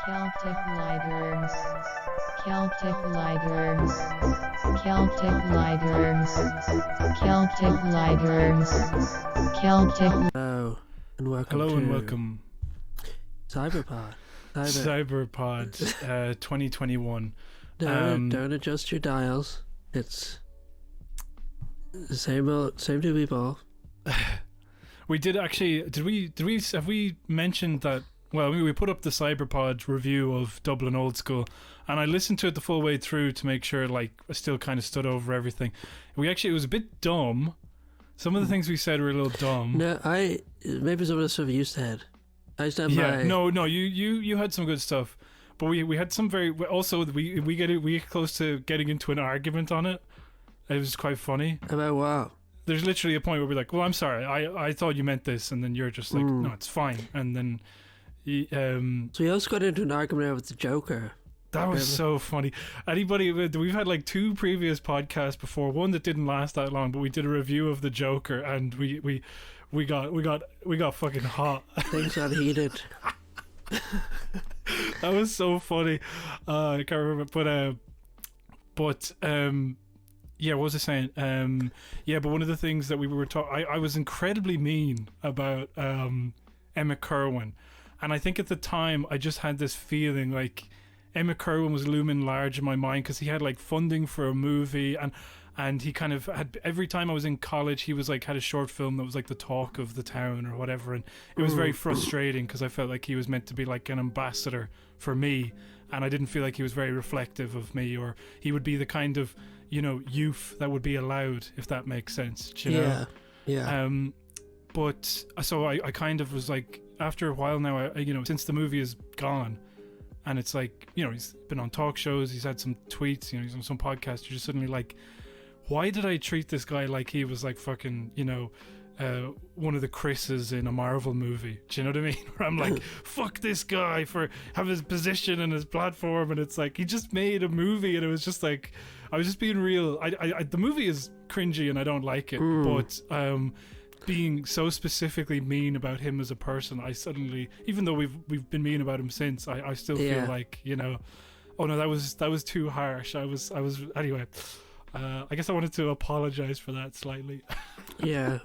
Celtic Ligers, Celtic Ligers, Celtic Ligers, Celtic Ligers, Celtic. Hello and welcome. Hello to and welcome. Cyberpod. Cyberpod 2021. Don't adjust your dials. It's the same two people. We did actually. Have we mentioned that? Well, we put up the Cyberpod review of Dublin Old School, and I listened to it the full way through to make sure, like, I still kind of stood over everything. It was a bit dumb. Some of the things we said were a little dumb. No, maybe some of the stuff you said. I stand by. No, you had some good stuff, but we had some very. Also, we get close to getting into an argument on it. It was quite funny. About what? There's literally a point where we're like, well, I'm sorry, I thought you meant this, and then you're just like, no, it's fine, and then so we also got into an argument with the Joker. That was so funny. We've had like two previous podcasts before, one that didn't last that long, but we did a review of the Joker, and we got fucking hot. Things got heated. That was so funny. I can't remember, but yeah, what was I saying? But one of the things that we were talking, I was incredibly mean about Emma Kerwin, and I think at the time I just had this feeling like Emma Kerwin was looming large in my mind because he had like funding for a movie, and he kind of had, every time I was in college he was like had a short film that was like the talk of the town or whatever, and it was very frustrating because I felt like he was meant to be like an ambassador for me, and I didn't feel like he was very reflective of me, or he would be the kind of, you know, youth that would be allowed, if that makes sense, you know? Yeah. But so I kind of was like, after a while now, I you know, since the movie is gone, and it's like, you know, he's been on talk shows, he's had some tweets, you know, he's on some podcasts, you're just suddenly like, why did I treat this guy like he was like fucking, you know, one of the Chris's in a Marvel movie? Do you know what I mean? Where I'm like, fuck this guy for having his position and his platform, and it's like, he just made a movie, and it was just like, I was just being real. I the movie is cringy and I don't like it, but being so specifically mean about him as a person, I suddenly, even though we've been mean about him since, I still feel like, you know, oh no, that was too harsh. I was anyway. I guess I wanted to apologize for that slightly. Yeah.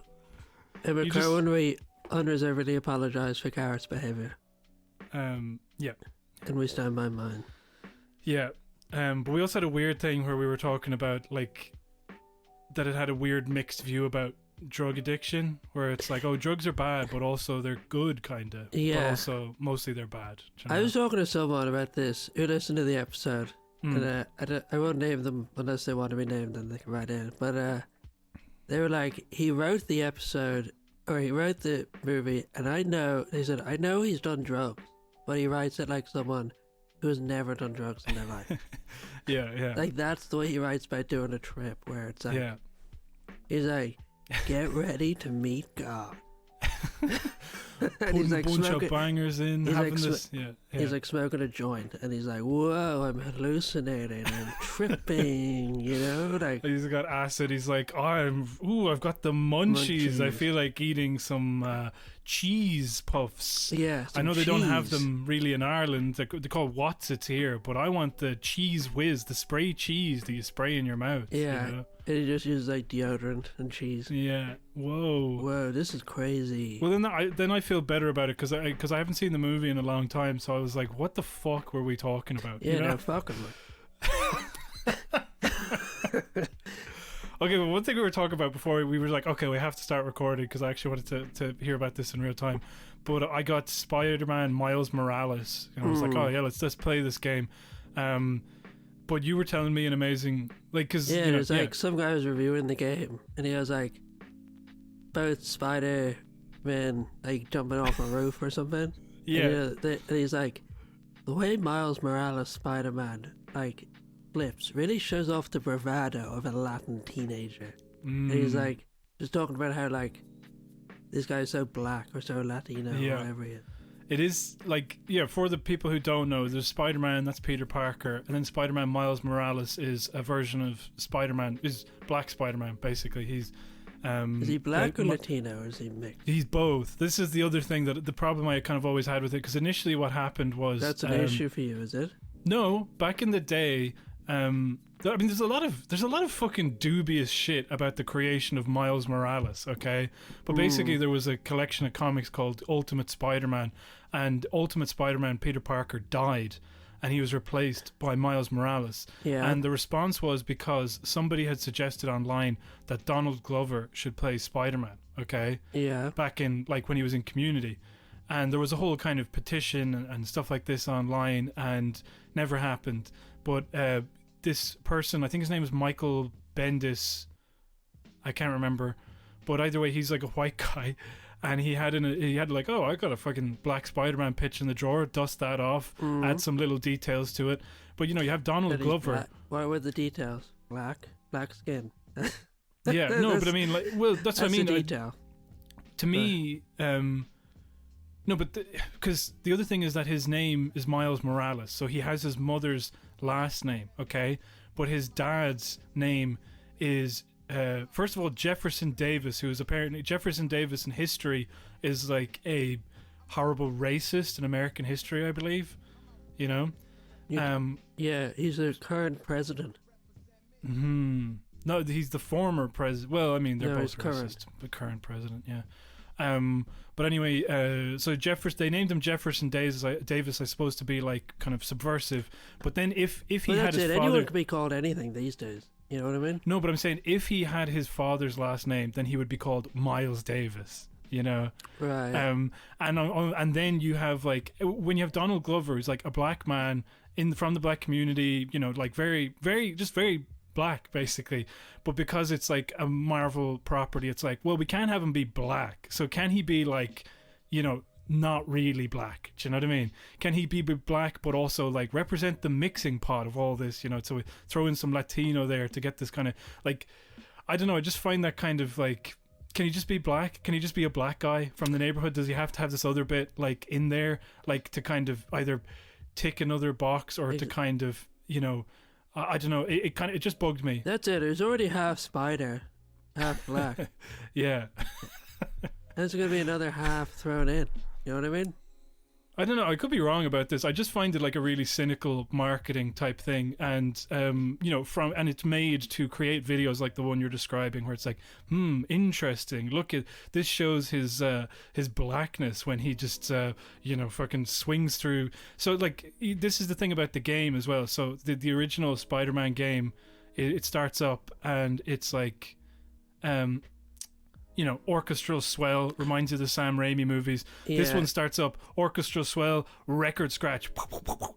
Emma Kerwin, we unreservedly apologise for Garrett's behaviour. Yeah. And we stand by mine. Yeah. But we also had a weird thing where we were talking about, like, that it had a weird mixed view about drug addiction, where it's like, oh, drugs are bad, but also they're good, kind of. Yeah. But also, mostly they're bad. You know? I was talking to someone about this who listened to the episode, and I won't name them unless they want to be named, and they can write in. But they were like, he wrote the episode, or he wrote the movie, and I know he's done drugs, but he writes it like someone who has never done drugs in their life. Yeah. Like, that's the way he writes about doing a trip, where it's like, he's like, get ready to meet God. And he's like bunch of bangers in, having like, this. He's like smoking a joint, and he's like, "Whoa, I'm hallucinating, I'm tripping," you know. Like, he's got acid. He's like, I've got the munchies. I feel like eating some cheese puffs. Yeah, I know they don't have them really in Ireland. They're called Wotsits here, but I want the cheese whiz, the spray cheese that you spray in your mouth. Yeah. You know? And he just uses like deodorant and cheese. Yeah. Whoa, this is crazy. Well, then I feel better about it because I haven't seen the movie in a long time, so I was like, what the fuck were we talking about? Yeah, you know? no, fucking. Okay, but one thing we were talking about before, we were like, okay, we have to start recording because I actually wanted to hear about this in real time. But I got SpiderMan Miles Morales, and I was like, oh yeah, let's play this game. But you were telling me an amazing, like, because like some guy was reviewing the game, and he was like, both Spider-Man like jumping off a roof or something. Yeah. And he's like, the way Miles Morales Spider-Man like flips really shows off the bravado of a Latin teenager. And he's like, just talking about how like this guy's so black or so Latino or whatever he is. It is like, for the people who don't know, there's Spider-Man, that's Peter Parker, and then Spider-Man Miles Morales is a version of Spider-Man, is Black Spider-Man, basically. He's Is he black or Latino, or is he mixed? He's both. This is the other thing, that the problem I kind of always had with it, because initially what happened was... That's an issue for you, is it? No, back in the day, I mean, there's a lot of fucking dubious shit about the creation of Miles Morales, okay? But basically there was a collection of comics called Ultimate Spider-Man, and Ultimate Spider-Man Peter Parker died, and he was replaced by Miles Morales. Yeah. And the response was because somebody had suggested online that Donald Glover should play Spider-Man, okay? Yeah. Back in, like, when he was in Community. And there was a whole kind of petition and stuff like this online, and never happened. But this person, I think his name is Michael Bendis, I can't remember, but either way, he's like a white guy, and he had like, oh, I got a fucking black Spider-Man pitch in the drawer, dust that off, add some little details to it. But you know, you have Donald Glover. What were the details? Black skin. Yeah, no, but I mean, like, well, that's what I mean. A detail. To me, no, but because the other thing is that his name is Miles Morales, so he has his mother's last name, okay? But his dad's name is, first of all, Jefferson Davis, who is apparently... Jefferson Davis in history is like a horrible racist in American history, I believe. You know? Yeah, he's the current president. No, he's the former president. Well, I mean, they're both current. racist. The current president, yeah. But anyway, so they named him Jefferson Davis, I suppose, to be like kind of subversive. But then if he had his father, anyone can be called anything these days. You know what I mean? No, but I'm saying if he had his father's last name, then he would be called Miles Davis. You know, right? And then you have, like, when you have Donald Glover, who's like a black man from the black community. You know, like very black, basically. But because it's like a Marvel property, it's like, well, we can't have him be black. So can he be, like, you know, not really black? Do you know what I mean? Can he be black but also, like, represent the mixing pot of all this, you know? So we throw in some Latino there to get this kind of, like, I don't know, I just find that kind of like, can he just be black? Can he just be a black guy from the neighborhood? Does he have to have this other bit, like, in there, like, to kind of either tick another box or to kind of, you know, I don't know. It just bugged me. That's it. There's already half spider, half black. Yeah. There's going to be another half thrown in. You know what I mean? I don't know. I could be wrong about this. I just find it like a really cynical marketing type thing, and you know, and it's made to create videos like the one you're describing, where it's like, interesting. Look at this, shows his blackness when he just you know, fucking swings through. So, like, this is the thing about the game as well. So the original Spider-Man game, it starts up and it's like, you know, orchestral swell, reminds you of the Sam Raimi movies. Yeah. This one starts up, orchestral swell, record scratch,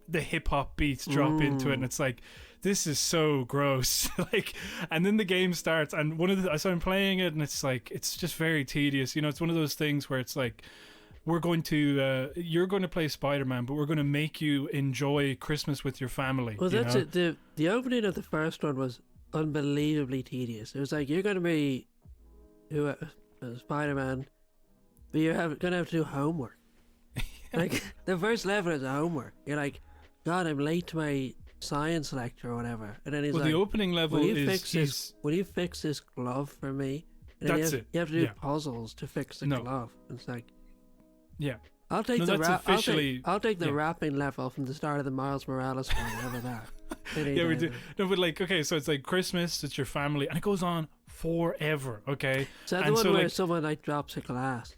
the hip hop beats drop into it, and it's like, this is so gross. Like, and then the game starts, and so I'm playing it, and it's like, it's just very tedious. You know, it's one of those things where it's like, you're going to play Spider-Man, but we're going to make you enjoy Christmas with your family. Well, that's it. The opening of the first one was unbelievably tedious. It was like, you're going to be Spider-Man, but you're going to have to do homework. Like, the first level is homework. You're like, God, I'm late to my science lecture or whatever. And then he's like, the opening level will you fix this glove for me? And then you have to do puzzles to fix the glove. And it's like, yeah. I'll take I'll take the rapping level from the start of the Miles Morales one, whatever that. Yeah, we do. No, but like, okay, so it's like Christmas, it's your family, and it goes on forever, okay? Is that the one where someone, like, drops a glass?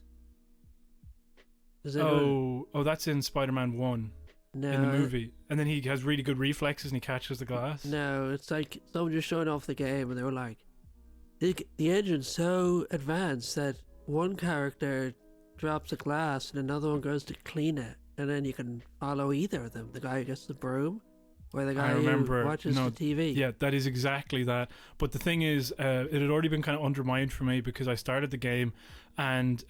That's in Spider-Man 1. No. In the movie. And then he has really good reflexes and he catches the glass. No, it's like someone just showing off the game and they were like, the engine's so advanced that one character drops a glass and another one goes to clean it, and then you can follow either of them. The guy who gets the broom, or the guy who watches the TV. Yeah, that is exactly that. But the thing is, it had already been kind of undermined for me because I started the game and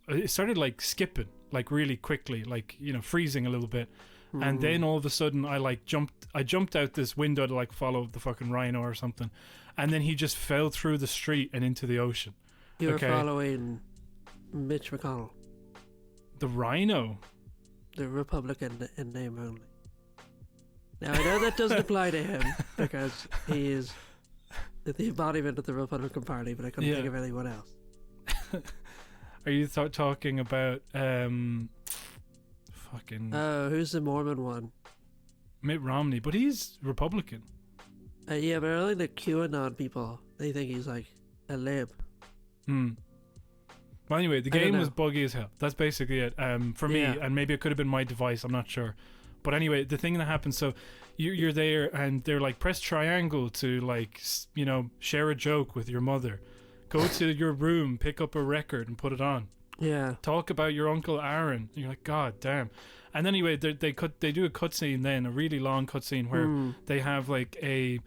it started, like, skipping, like, really quickly, like, you know, freezing a little bit. And then all of a sudden I jumped out this window to, like, follow the fucking Rhino or something, and then he just fell through the street and into the ocean. You were following Mitch McConnell. The Rhino? The Republican in name only. Now, I know that doesn't apply to him because he is the embodiment of the Republican Party, but I couldn't think of anyone else. Are you talking about fucking who's the Mormon one? Mitt Romney? But he's Republican. Yeah, but I think the QAnon people, they think he's like a lib. Well, anyway, the game was buggy as hell. That's basically it. For me, and maybe it could have been my device. I'm not sure. But anyway, the thing that happens, so you're there, and they're like, press triangle to like, you know, share a joke with your mother. Go to your room, pick up a record, and put it on. Yeah. Talk about your Uncle Aaron. You're like, God damn. And anyway, they do a cutscene then, a really long cutscene where they have like a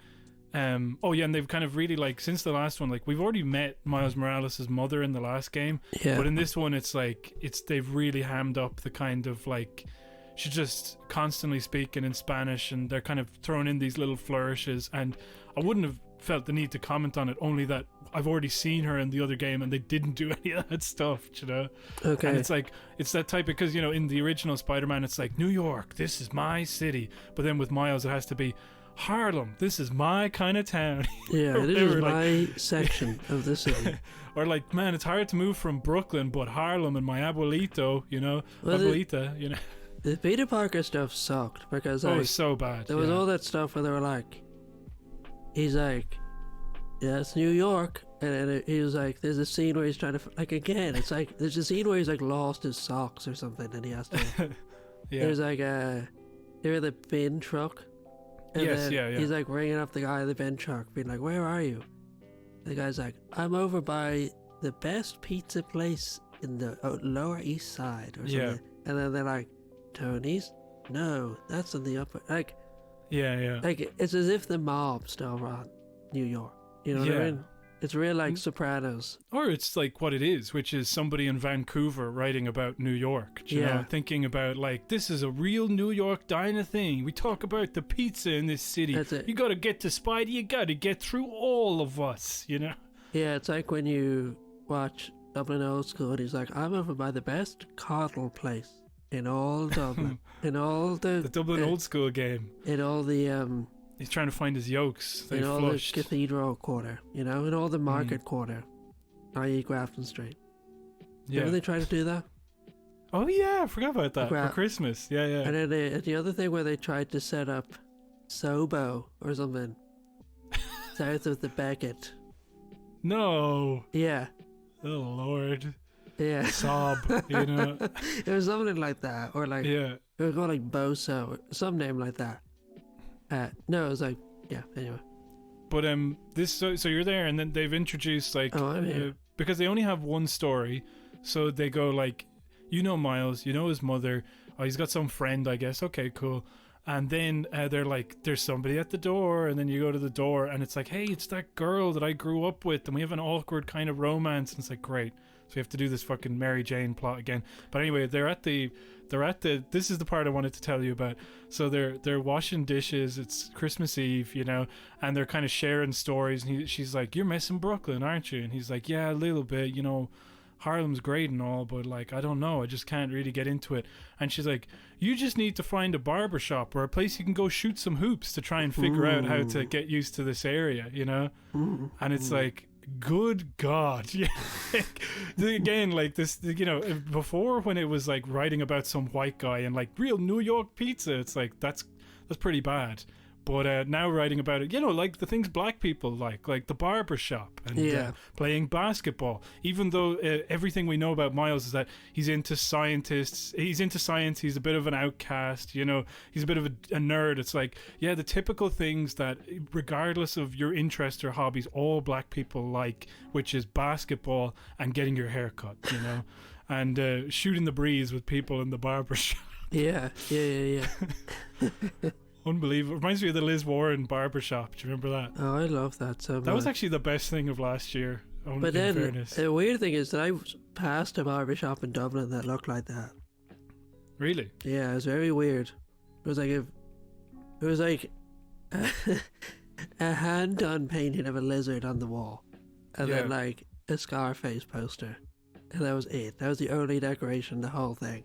and they've kind of really like, since the last one, like we've already met Miles Morales' mother in the last game, but in this one they've really hammed up the kind of like, she's just constantly speaking in Spanish, and they're kind of throwing in these little flourishes, and I wouldn't have felt the need to comment on it, only that I've already seen her in the other game and they didn't do any of that stuff, you know. Okay. And it's like, it's that type, because, you know, in the original Spider-Man it's like, New York, this is my city, but then with Miles it has to be Harlem, this is my kind of town. Yeah, it is my section of the city. Or like, man, it's hard to move from Brooklyn, but Harlem and my abuelito, you know, abuelita, you know. The Peter Parker stuff sucked because it was so bad. There was all that stuff where they were like, he's like, yeah, it's New York, and then he was like, there's a scene where he's trying to, like, again, it's like, there's a scene where he's like lost his socks or something, and he has to, there's like they're in the bin truck, and then he's like ringing up the guy in the bin truck, being like, where are you? And the guy's like, I'm over by the best pizza place in the Lower East Side, or something, and then they're like, Tony's? No, that's in the upper, like, like, it's as if the mob still run New York. You know what I mean? It's real like Sopranos. Or it's like what it is, which is somebody in Vancouver writing about New York. You know, thinking about like, this is a real New York diner thing. We talk about the pizza in this city. You got to get to Spidey. You got to get through all of us, you know? Yeah, it's like when you watch Dublin Old School and he's like, I'm over by the best coddle place in all Dublin. In all the Dublin Old School game. In all the he's trying to find his yokes. They all flushed. The Cathedral Quarter, you know, in all the Market Quarter, i.e. Grafton Street. Didn't they try to do that? Oh yeah, I forgot about that for Christmas. Yeah. And then the other thing where they tried to set up Sobo or something south of the Beckett. No. Yeah. Oh Lord. Yeah. Sob. You know. It was something like that, or like it was called like Boso, or some name like that. No, it was like, anyway. But so you're there, and then they've introduced like, because they only have one story, so they go like, you know Miles, you know his mother, he's got some friend, I guess, okay, cool. And then they're like, there's somebody at the door, and then you go to the door, and it's like, hey, it's that girl that I grew up with, and we have an awkward kind of romance, and it's like, great. So we have to do this fucking Mary Jane plot again. But anyway, they're at the this is the part I wanted to tell you about. So they're washing dishes, it's Christmas Eve, you know, and they're kind of sharing stories, and she's like, you're missing Brooklyn, aren't you? And he's like, yeah, a little bit, you know, Harlem's great and all, but like, I don't know, I just can't really get into it. And she's like, you just need to find a barber shop or a place you can go shoot some hoops to try and figure out how to get used to this area, you know. And it's like, good God. Yeah. Again, like this, you know, before when it was like writing about some white guy and like real New York pizza, it's like that's pretty bad. But now writing about it, you know, like the things black people like the barber shop and playing basketball. Even though everything we know about Miles is that he's into science, he's a bit of an outcast, you know, he's a bit of a nerd. It's like, the typical things that regardless of your interest or hobbies, all black people like, which is basketball and getting your hair cut, you know, and shooting the breeze with people in the barber shop. Yeah. Unbelievable. Reminds me of the Liz Warren barbershop. Do you remember that? Oh, I love that so much. That was actually the best thing of last year. But then, fairness. The weird thing is that I passed a barbershop in Dublin that looked like that. Really? Yeah, it was very weird. It was like a hand-done painting of a lizard on the wall. And then like a Scarface poster. And that was it. That was the only decoration, the whole thing.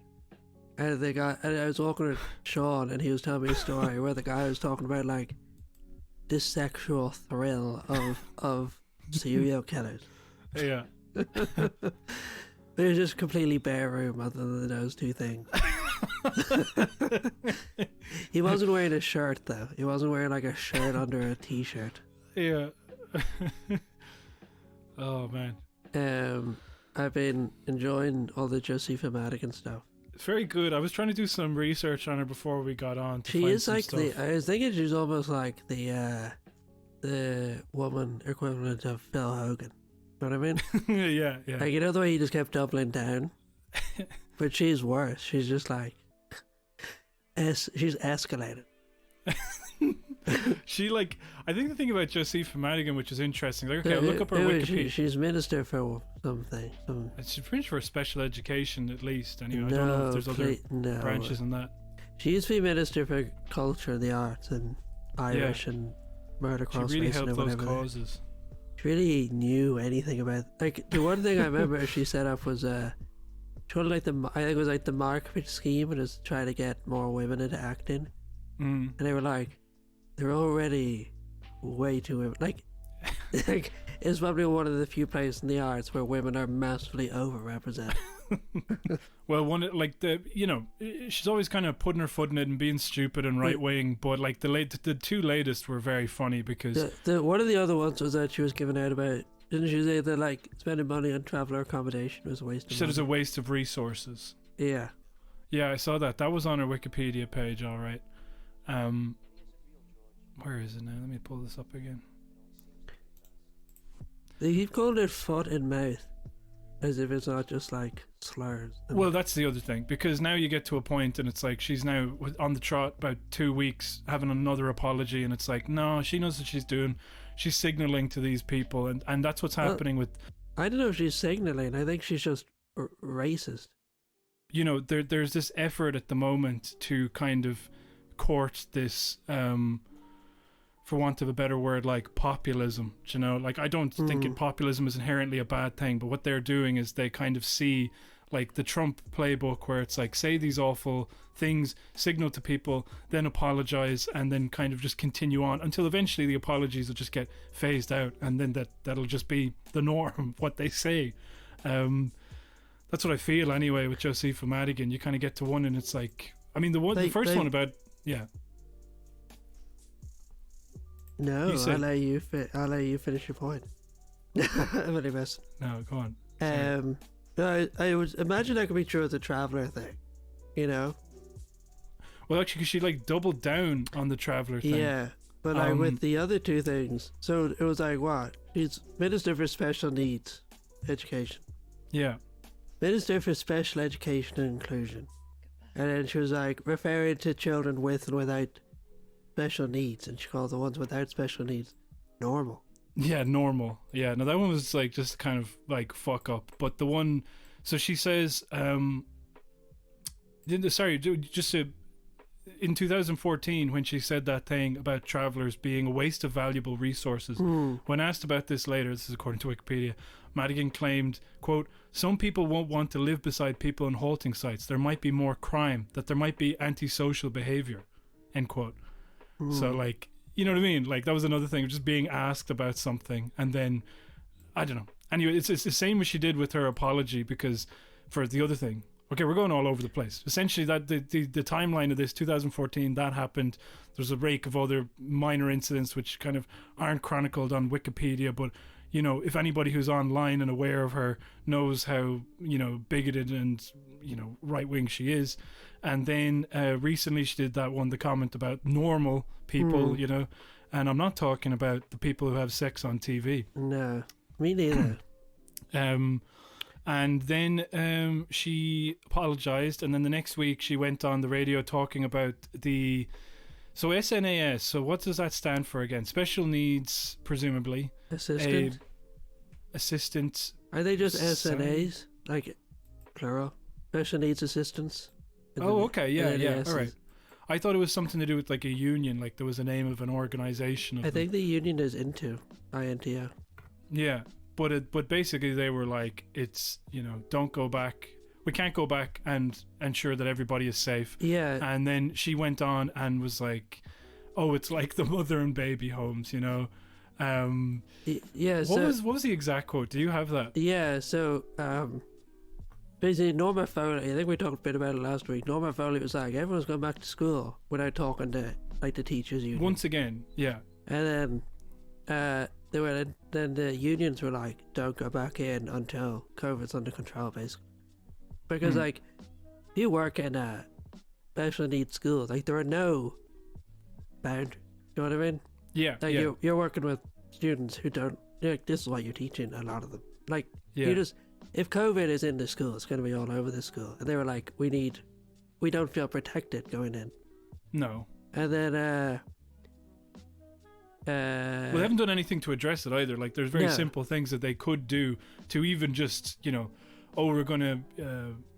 And I was walking with Sean, and he was telling me a story where the guy was talking about like this sexual thrill of serial killers. Yeah. There's just completely bare room other than those two things. He wasn't wearing a shirt though. He wasn't wearing like a shirt under a t-shirt. Yeah. Oh man. I've been enjoying all the Josepha Madigan stuff. It's very good. I was trying to do some research on her before we got on. She is like I was thinking she's almost like the woman equivalent of Phil Hogan. You know what I mean? Yeah. Like, you know the way he just kept doubling down? But she's worse. She's just like... she's escalated. She, like... I think the thing about Josepha Madigan, which is interesting... Like, okay, I'll look up her Wikipedia. She's minister for something. She's pretty for special education, at least. Anyway, I don't know if there's other branches in that. She used to be minister for culture and the arts and Irish and murder cross. She really helped those causes. She really knew anything about... Like, the one thing I remember she set up was... Sort of like I think it was like the marketing scheme, and was trying to get more women into acting. And they were like, they're already way too women. Like it's probably one of the few places in the arts where women are massively overrepresented. Well, she's always kind of putting her foot in it and being stupid and right wing, but like the two latest were very funny because the one of the other ones was that she was giving out about. Didn't she say that like spending money on traveller accommodation was a waste of money? She said it was a waste of resources. Yeah. Yeah, I saw that. That was on her Wikipedia page, all right. Where is it now? Let me pull this up again. They keep calling it foot and mouth, as if it's not just like slurs. Well, that's the other thing, because now you get to a point and it's like she's now on the trot about 2 weeks having another apology, and it's like, no, she knows what she's doing. She's signaling to these people, and that's what's happening with... I don't know if she's signaling. I think she's just racist. You know, there's this effort at the moment to kind of court this, for want of a better word, like populism. You know, like I don't think populism is inherently a bad thing, but what they're doing is they kind of see like the Trump playbook where it's like, say these awful things, signal to people, then apologize, and then kind of just continue on until eventually the apologies will just get phased out, and then that'll just be the norm, what they say. That's what I feel anyway with Josepha Madigan. You kind of get to one and it's like, I mean, the first one about, yeah. No, I'll let you finish your point. I'm only messing. No, go on. I would imagine that could be true with the traveller thing, you know? Well, actually, because she like doubled down on the traveller thing. Yeah, but like with the other two things, so it was like, what? She's Minister for Special Needs Education. Yeah. Minister for Special Education and Inclusion. And then she was like referring to children with and without special needs, and she called the ones without special needs normal. Yeah, normal. Yeah, no, that one was like just kind of like fuck up. But the one, so she says, in 2014 when she said that thing about travellers being a waste of valuable resources, when asked about this later, this is according to Wikipedia, Madigan claimed, quote, some people won't want to live beside people in halting sites. There might be more crime, that there might be antisocial behaviour, end quote. So like, you know what I mean? Like that was another thing, just being asked about something and then, I don't know. Anyway, it's the same as she did with her apology, because for the other thing, okay, we're going all over the place. Essentially, that the timeline of this, 2014, that happened. There's a rake of other minor incidents which kind of aren't chronicled on Wikipedia, but you know, if anybody who's online and aware of her knows how, you know, bigoted and, you know, right-wing she is. And then recently she did that one, the comment about normal people, you know, and I'm not talking about the people who have sex on TV. No, me neither. And then she apologized, and then the next week she went on the radio talking about the... So SNAS, so what does that stand for again? Special needs, presumably. Assistant? Assistant. Are they just SNAs? Like, plural? Special needs assistants? Oh, okay, yeah, all right. I thought it was something to do with like a union, like there was a name of an organisation. I think the union is INTO. INTO. Yeah, but basically they were like, it's, you know, don't go back. We can't go back and ensure that everybody is safe. Yeah. And then she went on and was like, oh, it's like the mother and baby homes, you know. Yeah. What was the exact quote? Do you have that? Yeah. So basically, Norma Foley. I think we talked a bit about it last week. Norma Foley was like, everyone's going back to school without talking to like the teachers union. Once again, yeah. And then then the unions were like, don't go back in until COVID's under control, basically. Because like, if you work in a special needs school, like there are no boundaries. You know what I mean? Yeah. Like yeah. you're working with students who don't. Like, this is what you're teaching. A lot of them. Like Yeah. you just, if COVID is in the school, it's going to be all over the school. And they were like, we don't feel protected going in. No. And then well, they haven't done anything to address it either. Like, there's very simple things that they could do to even just, you know, oh, we're going to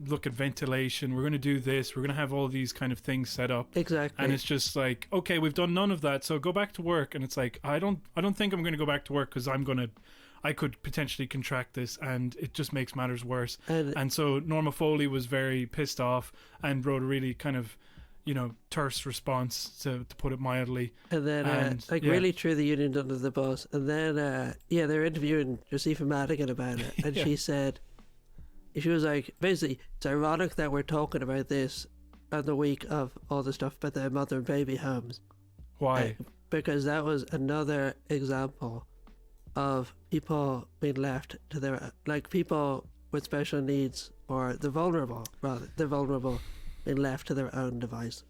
look at ventilation, we're going to do this, we're going to have all these kind of things set up. Exactly. And it's just like, okay, we've done none of that, so go back to work. And it's like, I don't think I'm going to go back to work because I could potentially contract this, and it just makes matters worse. And so Norma Foley was very pissed off and wrote a really kind of, you know, terse response, to put it mildly. And then, really threw the union under the bus. And then, they're interviewing Josepha Madigan about it. And she was like, basically, it's ironic that we're talking about this on the week of all the stuff about the mother and baby homes. Why? Because that was another example of people being left to their, like, people with special needs, or the vulnerable being left to their own device.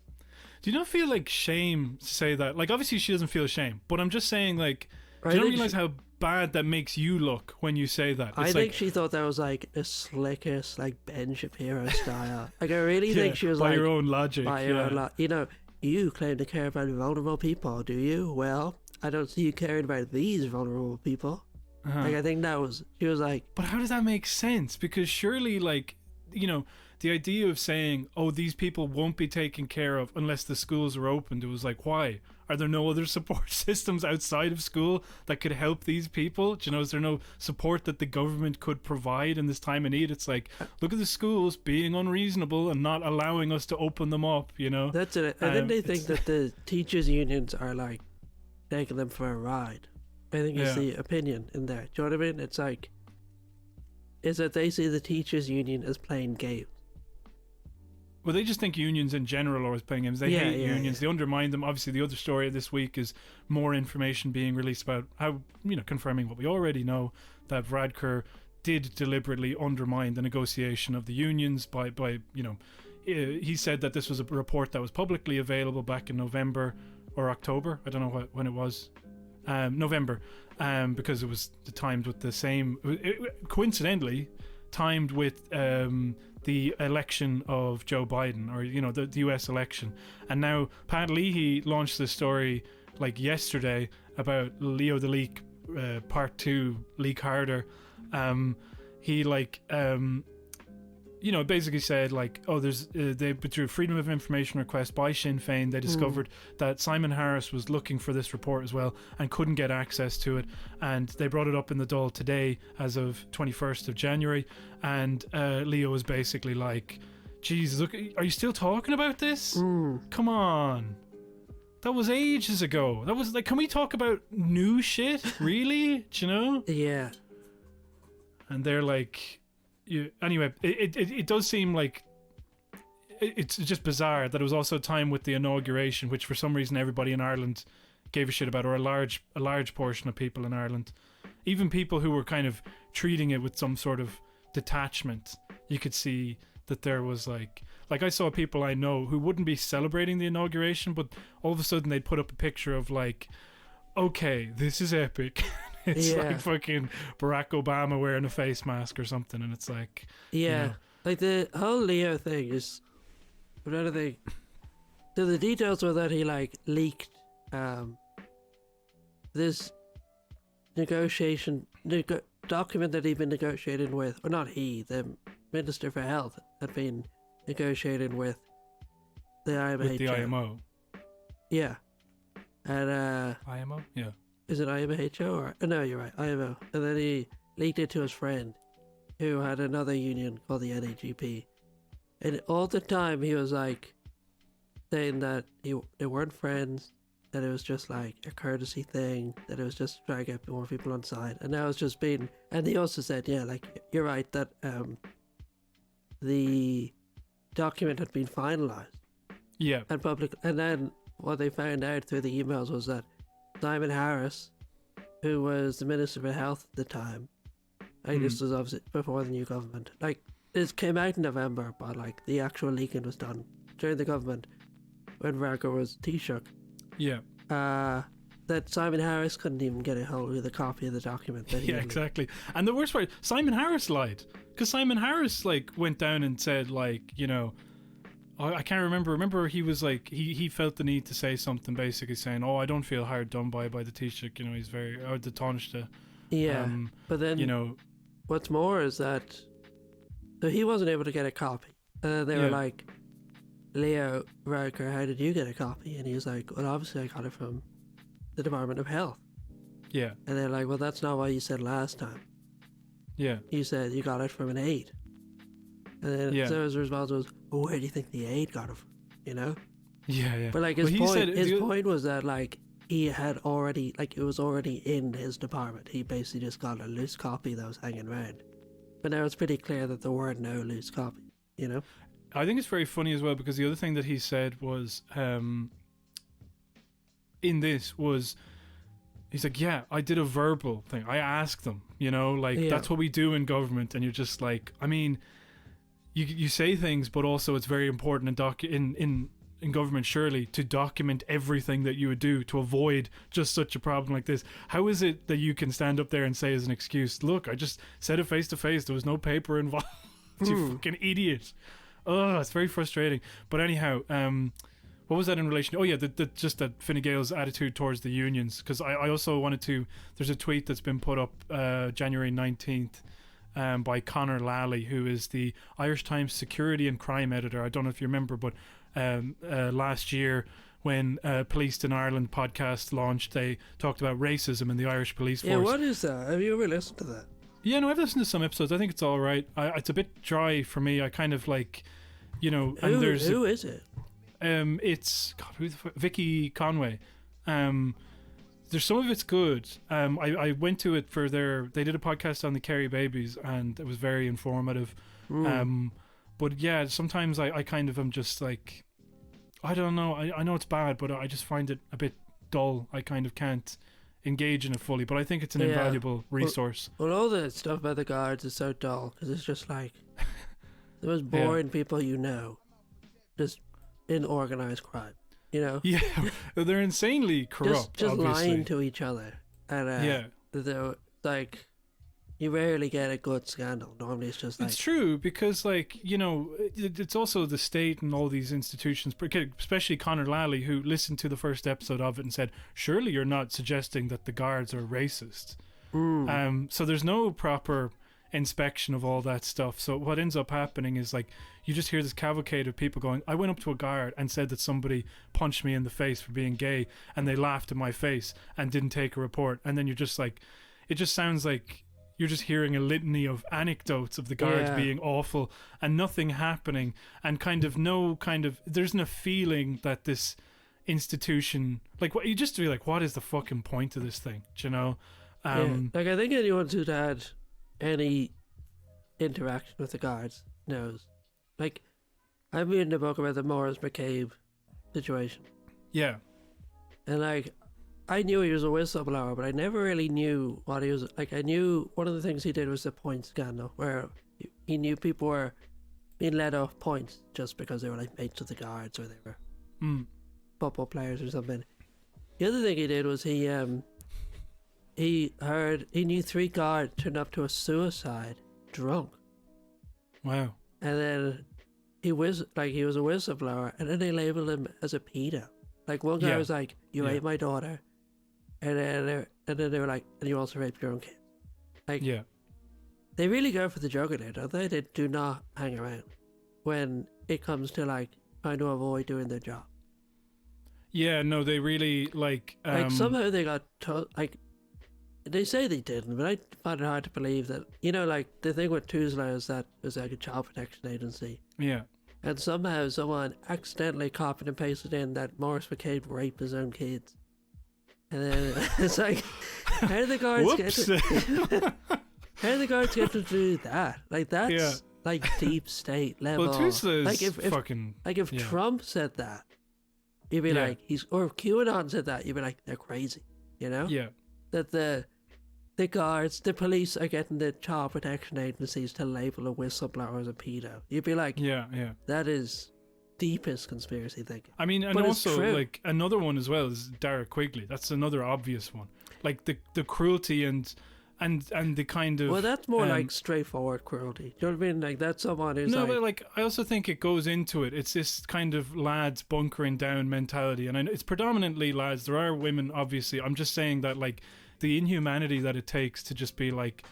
Do you not feel like shame to say that? Like, obviously she doesn't feel shame, but I'm just saying, like, do you not realize how bad that makes you look when you say that? I think she thought that was like the slickest, like Ben Shapiro style. Like, I really think she was by like, your own logic. By your own you know, you claim to care about vulnerable people, do you? Well, I don't see you caring about these vulnerable people. Like, I think that was, she was like... But how does that make sense? Because surely, like, you know, the idea of saying, oh, these people won't be taken care of unless the schools are opened, it was like, why? Are there no other support systems outside of school that could help these people? Do you know, is there no support that the government could provide in this time of need? It's like, look at the schools being unreasonable and not allowing us to open them up, you know? That's it. I think they think that the teachers' unions are like taking them for a ride. I think it's the opinion in there. Do you know what I mean? It's like, is that they see the teachers' union as playing games. Well, they just think unions in general are always playing games. They hate unions. They undermine them. Obviously, the other story this week is more information being released about how, you know, confirming what we already know, that Radker did deliberately undermine the negotiation of the unions by you know, he said that this was a report that was publicly available back in November or October. I don't know when it was. November, because it was timed with the same, coincidentally, timed with the election of Joe Biden, or, you know, the US election. And now Pat Leahy launched this story like yesterday about Leo the Leak, part 2, Leak Harder. He like you know, basically said like, oh, there's they through freedom of information request by Sinn Féin, they discovered that Simon Harris was looking for this report as well and couldn't get access to it, and they brought it up in the Dáil today as of 21st of January, and Leo was basically like, Jesus, look, are you still talking about this? Come on. That was ages ago. That was like, can we talk about new shit? Really? Do you know? Yeah. And they're like, anyway, it does seem like it's just bizarre that it was also time with the inauguration, which for some reason everybody in Ireland gave a shit about, or a large portion of people in Ireland, even people who were kind of treating it with some sort of detachment. You could see that there was like I saw people I know who wouldn't be celebrating the inauguration, but all of a sudden they'd put up a picture of like, okay, this is epic. It's like fucking Barack Obama wearing a face mask or something, and it's like, you know. Like the whole Leo thing is another thing. So the details were that he like leaked this negotiation document that he'd been negotiating with, or not he, the Minister for Health had been negotiating with the IMO. With the IMO. Yeah. And IMO? Yeah. Is it IMHO or... No, you're right, IMO. And then he leaked it to his friend, who had another union called the NAGP. And all the time he was like saying that they weren't friends, that it was just like a courtesy thing, that it was just trying to get more people on side, and now it's just been. And he also said, yeah, like you're right that the document had been finalized. Yeah. And public, and then what they found out through the emails was that Simon Harris, who was the Minister for Health at the time, like this was obviously before the new government. Like this came out in November, but like the actual leaking was done during the government when Rhino was Taoiseach. Yeah. That Simon Harris couldn't even get a hold of the copy of the document. That Yeah, exactly. And the worst part, Simon Harris lied, because Simon Harris like went down and said like, you know, I can't remember. Remember, he was like he felt the need to say something, basically saying, "Oh, I don't feel hard done by the Taoiseach. You know, he's very or the Taoiseach." Yeah, but then you know, what's more is that so he wasn't able to get a copy. They were like, Leoriker, how did you get a copy? And he was like, well, obviously I got it from the Department of Health. Yeah. And they're like, well, that's not what you said last time. Yeah. You said you got it from an aide. And then so his response was, well, where do you think the aide got it from? You know? Yeah, yeah. But like his point was that like he had already, like it was already in his department. He basically just got a loose copy that was hanging around. But now it's pretty clear that there were no loose copies, you know? I think it's very funny as well, because the other thing that he said was, in this was, he's like, yeah, I did a verbal thing. I asked them, you know, like that's what we do in government. And you're just like, I mean, you say things, but also it's very important in government, surely, to document everything that you would do to avoid just such a problem like this. How is it that you can stand up there and say as an excuse, look, I just said it face to face, there was no paper involved? You fucking idiot. Oh, it's very frustrating. But anyhow, what was that in relation? Oh yeah, just that Fine Gael's attitude towards the unions. Because I also wanted to. There's a tweet that's been put up January 19th by Conor Lally, who is the Irish Times security and crime editor. I don't know if you remember, but last year when Policed in Ireland podcast launched, they talked about racism in the Irish police force. Yeah, what is that? Have you ever listened to that? Yeah, no, I've listened to some episodes. I think it's all right. It's a bit dry for me. I kind of like, you know. Who is it? It's Vicky Conway. There's some of it's good. I went to it for they did a podcast on the Kerry babies, and it was very informative. But yeah, sometimes I kind of am just like, I don't know. I know it's bad, but I just find it a bit dull. I kind of can't engage in it fully, but I think it's an invaluable resource. Well, all the stuff about the guards is so dull, because it's just like the most boring people you know, just in organised crime, you know? Yeah, they're insanely corrupt, just obviously. lying to each other. And they're like, you rarely get a good scandal. Normally it's just like... It's true, because like, you know, it's also the state and all these institutions, especially Conor Lally, who listened to the first episode of it and said, surely you're not suggesting that the guards are racist. So there's no proper inspection of all that stuff. So what ends up happening is like, you just hear this cavalcade of people going, I went up to a guard and said that somebody punched me in the face for being gay, and they laughed in my face and didn't take a report. And then you're just like, it just sounds like you're just hearing a litany of anecdotes of the guards being awful and nothing happening, and there's no feeling that this institution, like, what you just be like, what is the fucking point of this thing? Do you know? Like, I think anyone who's had any interaction with the guards knows. Like, I'm reading a book about the Morris McAbe situation. Yeah. And like, I knew he was a whistleblower, but I never really knew what he was like. I knew one of the things he did was the point scandal, where he knew people were being let off points just because they were like mates with the guards, or they were football players or something. The other thing he did was he knew 3 guards turned up to a suicide drunk. Wow. And then he was a whistleblower, and then they labeled him as a pedo. Like, one guy was like, you ate my daughter. And then they were like, and you also raped your own kid. Like, they really go for the jugular, don't they? They do not hang around when it comes to like trying to avoid doing their job. Yeah, no, they really like somehow they got like, they say they didn't, but I find it hard to believe that, you know, like the thing with Tuzla is that it was like a child protection agency. Yeah. And somehow someone accidentally copied and pasted in that Morris McCabe raped his own kids. And then it's like, how do the guards get to, how do the guards get to do that? Like, that's like deep state level. Well, Tuzla is like if fucking... Like if Trump said that, you'd be like, or if QAnon said that, you'd be like, they're crazy, you know? Yeah. That the guards, the police are getting the child protection agencies to label a whistleblower as a pedo. You'd be like, that is deepest conspiracy thinking. I mean, and but also, like, another one as well is Derek Quigley. That's another obvious one. Like, the cruelty and the kind of... Well, that's more like straightforward cruelty. Do you know what I mean? Like, that's someone who's No, but like, I also think it goes into it. It's this kind of lads bunkering down mentality. And it's predominantly lads. There are women, obviously. I'm just saying that, like, the inhumanity that it takes to just be like...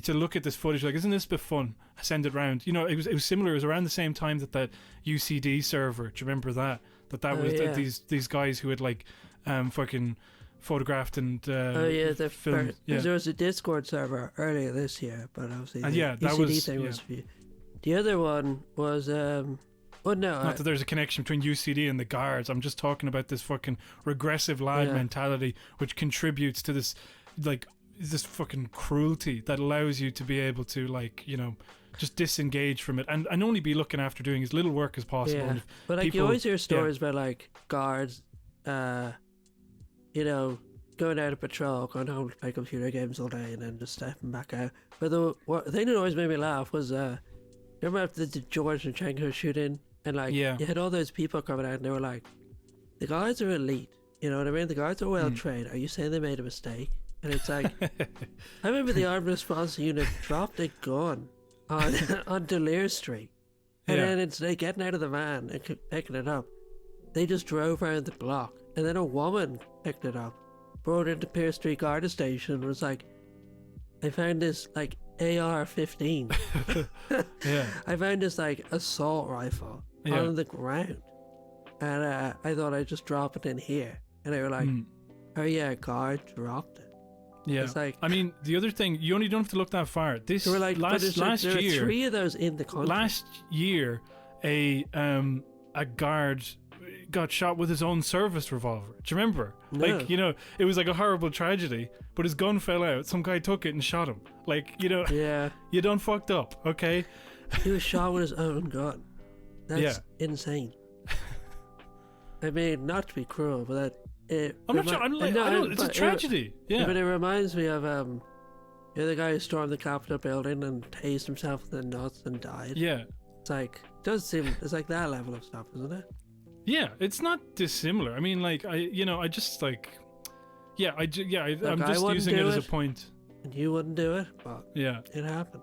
to look at this footage, like, isn't this a bit fun? Send it round. You know, it was similar. It was around the same time that UCD server. Do you remember that? That was these guys who had, like, fucking... photographed and the filmed. There was a Discord server earlier this year, but obviously the that UCD thing was for you. The other one was not that there's a connection between UCD and the guards. I'm just talking about this fucking regressive lad mentality, which contributes to this, like, this fucking cruelty that allows you to be able to, like, you know, just disengage from it and only be looking after doing as little work as possible. Yeah. But like, you always hear stories about, like, guards you know, going out of patrol, going home to play computer games all day and then just stepping back out. But the thing that always made me laugh was, remember after the George Lachenko shooting? And like, you had all those people coming out and they were like, the guards are elite, you know what I mean? The guards are well trained. Are you saying they made a mistake? And it's like, I remember the armed response unit dropped a gun on Delir Street. And then it's like getting out of the van and picking it up. They just drove around the block. And then a woman picked it up, brought it into Pierce Street Garda Station, and was like, I found this, like, AR-15. I found this, like, assault rifle on the ground. And I thought I'd just drop it in here. And they were like, oh yeah, a guard dropped it. Yeah. It's like, I mean, the other thing, you only don't have to look that far. This they were like, last there year, are 3 of those in the country. Last year, a guard got shot with his own service revolver. Do you remember? No. Like, you know, it was like a horrible tragedy, but his gun fell out. Some guy took it and shot him. Like, you know, you done fucked up, okay? He was shot with his own gun. That's insane. I mean, not to be cruel, but it's a tragedy. But it reminds me of the guy who stormed the Capitol building and tased himself in the nuts and died. Yeah. It's like, it's like that level of stuff, isn't it? Yeah, it's not dissimilar. I mean, like, I'm just using it as a point. And you wouldn't do it, but it happened.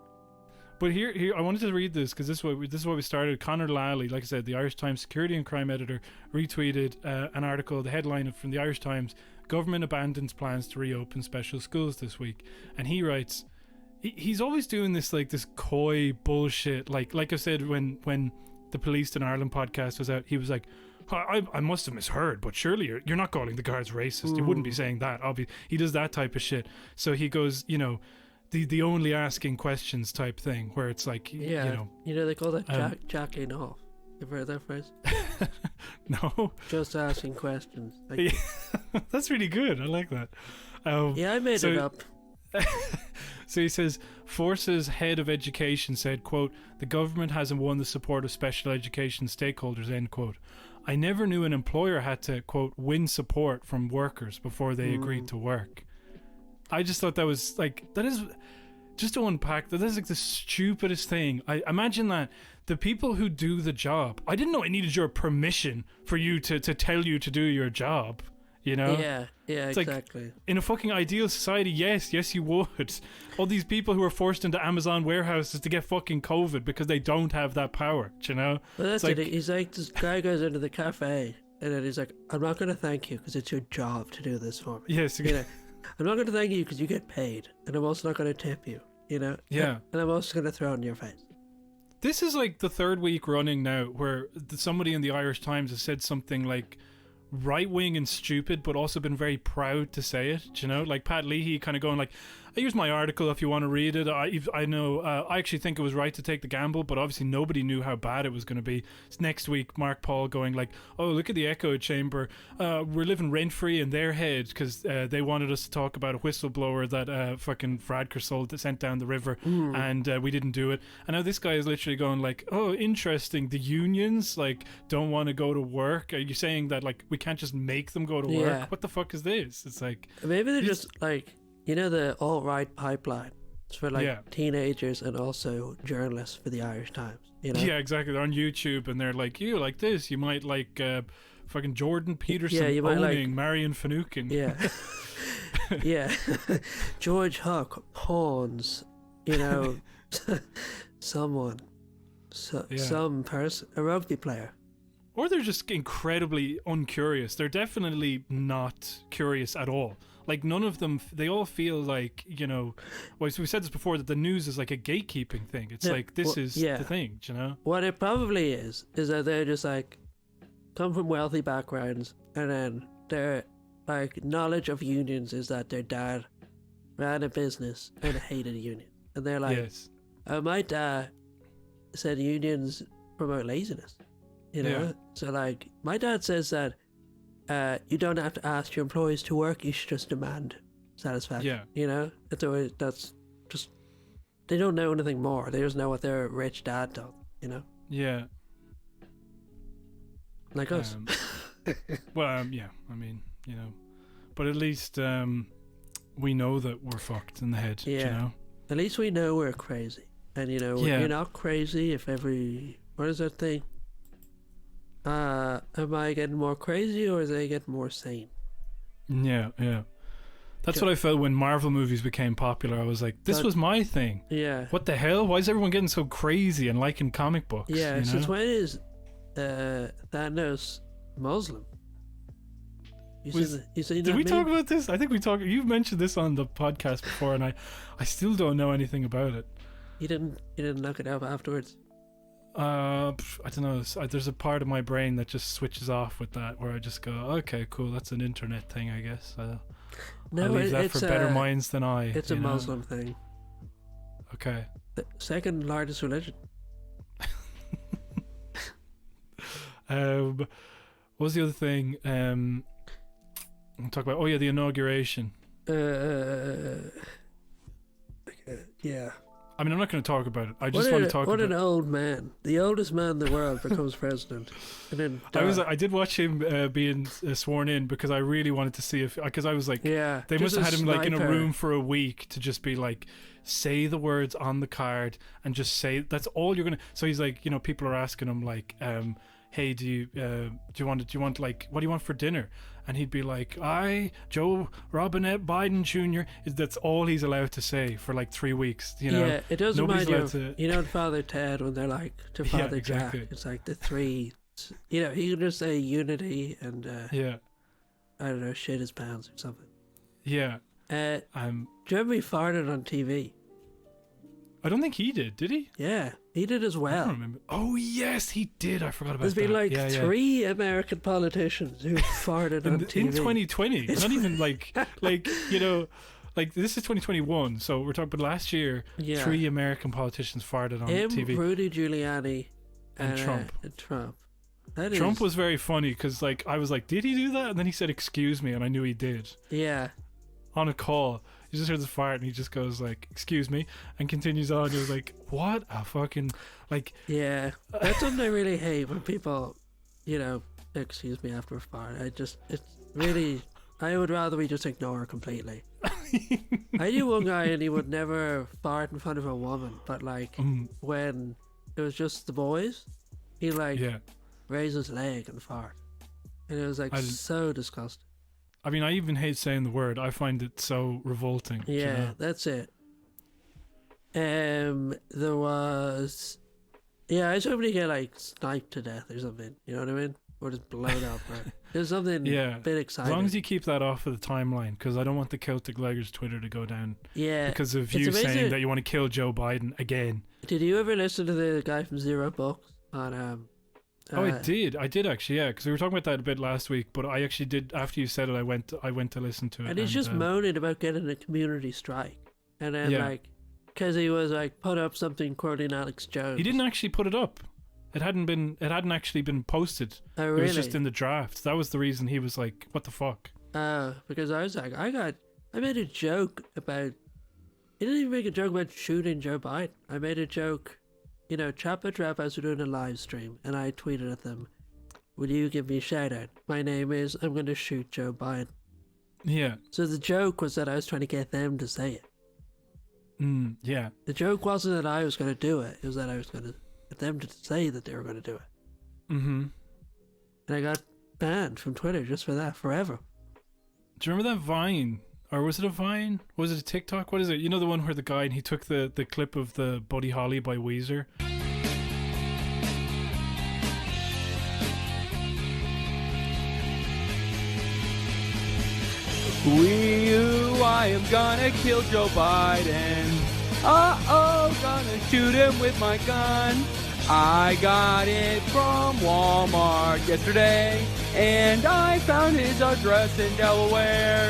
But here, I wanted to read this because this is what we started. Conor Lally, like I said, the Irish Times security and crime editor, retweeted an article, the headline from the Irish Times: "Government abandons plans to reopen special schools this week." And he writes, he's always doing this, like, this coy bullshit. Like I said, when the Police in Ireland podcast was out, he was like, I must have misheard, but surely you're not calling the guards racist. You wouldn't be saying that. Obviously, he does that type of shit. So he goes, you know, the only asking questions type thing, where it's like, you know, they call that jacking off. You've heard that phrase? No. Just asking questions. Like, that's really good. I like that. I made it up. So he says, Force's head of education said, quote, "The government hasn't won the support of special education stakeholders," end quote. "I never knew an employer had to, quote, win support from workers before they agreed to work." I just thought that was, like, that is, just to unpack, that is like the stupidest thing. I imagine that the people who do the job, I didn't know it needed your permission for you to tell you to do your job. You know? Yeah, it's exactly. Like, in a fucking ideal society, yes, you would. All these people who are forced into Amazon warehouses to get fucking COVID because they don't have that power, you know? Well, that's it. He's like, this guy goes into the cafe and then he's like, I'm not going to thank you because it's your job to do this for me. Yes. You know, I'm not going to thank you because you get paid, and I'm also not going to tip you, you know? Yeah. And I'm also going to throw it in your face. This is like the 3rd week running now where somebody in the Irish Times has said something like right-wing and stupid, but also been very proud to say it, you know? Like Pat Leahy kind of going like, here's my article if you want to read it. I know I actually think it was right to take the gamble, but obviously nobody knew how bad it was going to be. It's next week, Mark Paul going like, oh, look at the echo chamber. We're living rent-free in their head because they wanted us to talk about a whistleblower that fucking Fradker sent down the river, and we didn't do it. And now this guy is literally going like, oh, interesting, the unions like don't want to go to work. Are you saying that like we can't just make them go to work? What the fuck is this? It's like, maybe they're just like, you know, the alt-right pipeline. It's for like teenagers and also journalists for the Irish Times, you know? Yeah, exactly. They're on YouTube and they're like, you like this, you might like fucking Jordan Peterson you might owning like Marion Finucane. Yeah. Yeah. George Huck pawns, you know, some person, a rugby player. Or they're just incredibly uncurious. They're definitely not curious at all. Like, none of them, they all feel like, you know, well, we said this before, that the news is like a gatekeeping thing. It's like, this is the thing, you know? What it probably is that they're just like, come from wealthy backgrounds, and then their, like, knowledge of unions is that their dad ran a business and hated a union. And they're like, oh, my dad said unions promote laziness, you know? Yeah. So, like, my dad says that you don't have to ask your employees to work, you should just demand satisfaction. Yeah. You know? That's just, they don't know anything more. They just know what their rich dad told, you know? Yeah. Like us. Well, yeah, I mean, you know. But at least we know that we're fucked in the head, you know? At least we know we're crazy. And, you know, you're not crazy if what is that thing? Am I getting more crazy or is I getting more sane? Yeah. That's what I felt when Marvel movies became popular. I was like, this was my thing. Yeah. What the hell? Why is everyone getting so crazy and liking comic books? Yeah, you know? since when is Thanos Muslim? Did we talk about this? I think we talked. You've mentioned this on the podcast before, and I still don't know anything about it. You didn't look it up afterwards? I don't know. There's a part of my brain that just switches off with that, where I just go, okay, cool, that's an internet thing, I guess. I'll leave that for better minds than I. It's a Muslim thing. Okay. The second largest religion. What was the other thing? I'll talk about. Oh yeah, the inauguration. Yeah. I mean, I'm not going to talk about it. I just want to talk about... What an old man. The oldest man in the world becomes president. And then I did watch him being sworn in because I really wanted to see if... Because I was like... Yeah. They must have had him like in a room for a week to just be like, say the words on the card and just say... That's all you're going to... So he's like, you know, people are asking him like... hey, do you want like, what do you want for dinner? And he'd be like, Joe Robinette Biden Jr. That's all he's allowed to say for like 3 weeks, you know? Yeah, it doesn't mind you know Father Ted when they're like to Father Jack, it's like the three, you know, he can just say unity and I don't know, shit his pants or something. Yeah. Do you remember he farted on TV? I don't think he did he? Yeah, he did as well. I don't remember. Oh yes, he did. I forgot about that. There's been like 3 American politicians who farted on TV. In 2020. Not even like, you know, like this is 2021, so we're talking about last year, 3 American politicians farted on TV. Rudy Giuliani, and Trump. Trump was very funny because like I was like, did he do that? And then he said, excuse me, and I knew he did. Yeah. On a call. You just heard the fart and he just goes like, excuse me, and continues on. He was like, what a fucking, like... Yeah, that's something I really hate when people, you know, excuse me after a fart. It's really, I would rather we just ignore completely. I knew one guy and he would never fart in front of a woman, but like, when it was just the boys, he like, raise his leg and fart. And it was like so disgusting. I mean, I even hate saying the word. I find it so revolting. Yeah, you know? That's it. There was... Yeah, I was hoping to get like sniped to death or something. You know what I mean? Or just blown up. Or there's something a bit exciting. As long as you keep that off of the timeline, because I don't want the Celtic Ligers Twitter to go down. Yeah. Because of you saying that you want to kill Joe Biden again. Did you ever listen to the guy from Zero Bucks on... I did actually, yeah, because we were talking about that a bit last week. But I actually did, after you said it, I went to listen to it. And he's just moaning about getting a community strike. And then like, because he was like put up something quoting Alex Jones. He didn't actually put it up. It hadn't actually been posted. Oh, really? It was just in the draft. That was the reason he was like, what the fuck? Because I was like, I made a joke about, he didn't even make a joke about shooting Joe Biden. I made a joke, you know, Trap as we're doing a live stream, and I tweeted at them, will you give me a shout out? My name is, I'm going to shoot Joe Biden. Yeah. So the joke was that I was trying to get them to say it. Yeah. The joke wasn't that I was going to do it. It was that I was going to get them to say that they were going to do it. Mm-hmm. And I got banned from Twitter just for that, forever. Do you remember that Vine? Or was it a Vine? Was it a TikTok? What is it? You know the one where the guy, and he took the clip of the Buddy Holly by Weezer? I am gonna kill Joe Biden. Uh-oh, gonna shoot him with my gun. I got it from Walmart yesterday, and I found his address in Delaware.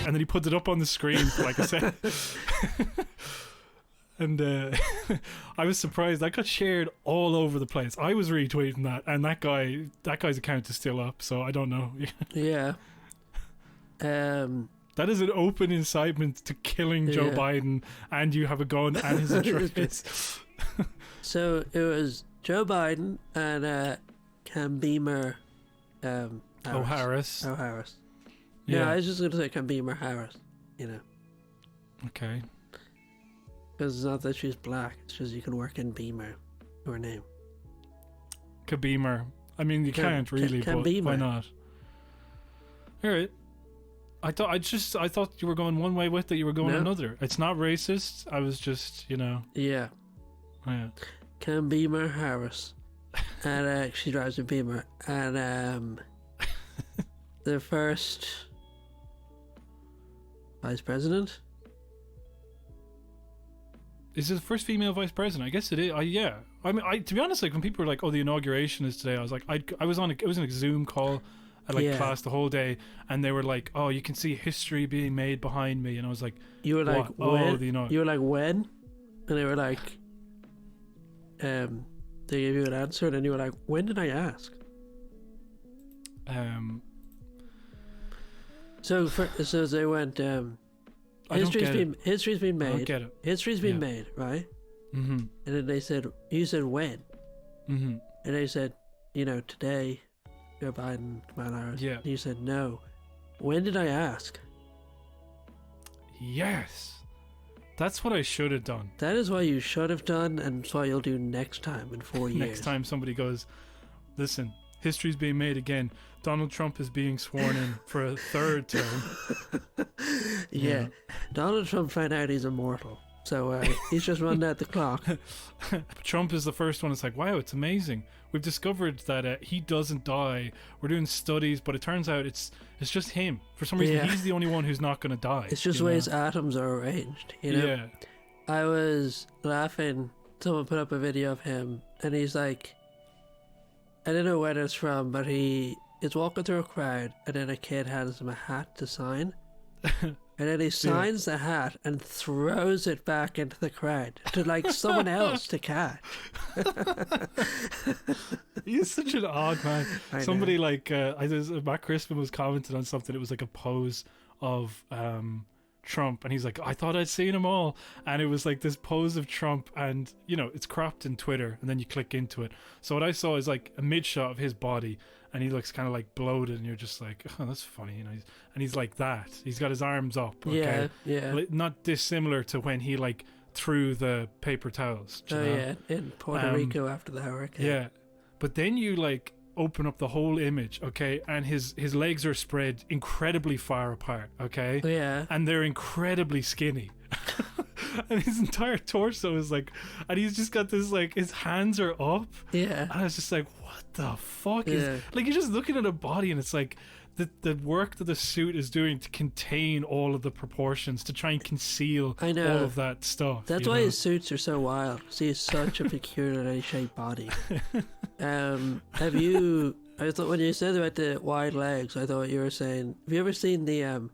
And then he put it up on the screen for like a second. And I was surprised. That got shared all over the place. I was retweeting that, and that guy's account is still up, so I don't know. Yeah. That is an open incitement to killing Joe Biden, and you have a gun and his address. So it was Joe Biden and Cam Beamer Harris. Yeah, I was just going to say Cam Beamer Harris, you know. Okay. Because it's not that she's black, it's just you can work in Beamer, her name. Kabeamer. I mean, you can't really, but why not? All right. I thought you were going one way with it, you were going another. It's not racist. I was just, you know. Yeah. Yeah. Cam Beamer Harris. And she drives a Beamer. And the first vice president? Is it the first female vice president? I guess it is. Yeah. I mean, to be honest, like when people were like, "Oh, the inauguration is today," I was like, I was on a Zoom call at class the whole day, and they were like, "Oh, you can see history being made behind me," and I was like, "You were like, when?" You were like, "When?" And they were like, they gave you an answer, and then you were like, "When did I ask?" So they went. History's been made. I don't get it. History's been made, right? Mm-hmm. And then they said, you said when? Mm-hmm. And they said, you know, today, Joe Biden, Kamala Harris. Yeah. And you said no. When did I ask? Yes. That's what I should have done. That is what you should have done, and it's what you'll do next time in 4 years. Next time somebody goes, listen, history's being made again. Donald Trump is being sworn in for a third term. Yeah. Donald Trump found out he's immortal. So he's just running out the clock. Trump is the first one. It's like, wow, it's amazing. We've discovered that he doesn't die. We're doing studies, but it turns out it's just him. For some reason, he's the only one who's not going to die. It's just the way his atoms are arranged, you know? Yeah. I was laughing. Someone put up a video of him, and he's like, I don't know where it's from, but he is walking through a crowd, and then a kid hands him a hat to sign. And then he signs the hat and throws it back into the crowd to like someone else to catch. He's such an odd man. Somebody like Matt Crispin was commenting on something. It was like a pose of Trump, and he's like, I thought I'd seen them all, and it was like this pose of Trump, and you know it's cropped in Twitter, and then you click into it. So what I saw is like a mid shot of his body, and he looks kind of like bloated, and you're just like, oh, that's funny, you know. He's like that. He's got his arms up. Okay? Yeah. Not dissimilar to when he like threw the paper towels. Oh yeah, in Puerto Rico after the hurricane. Yeah, but then you like open up the whole image, okay, and his legs are spread incredibly far apart, okay. Yeah. And they're incredibly skinny. And his entire torso is like, and he's just got this like, his hands are up. Yeah. And I was just like, what the fuck is, like, you're just looking at a body, and it's like the work that the suit is doing to contain all of the proportions, to try and conceal all of that stuff. That's why his suits are so wild, because he has such a peculiarly shaped body. Have you, I thought when you said about the wide legs, I thought you were saying, have you ever seen the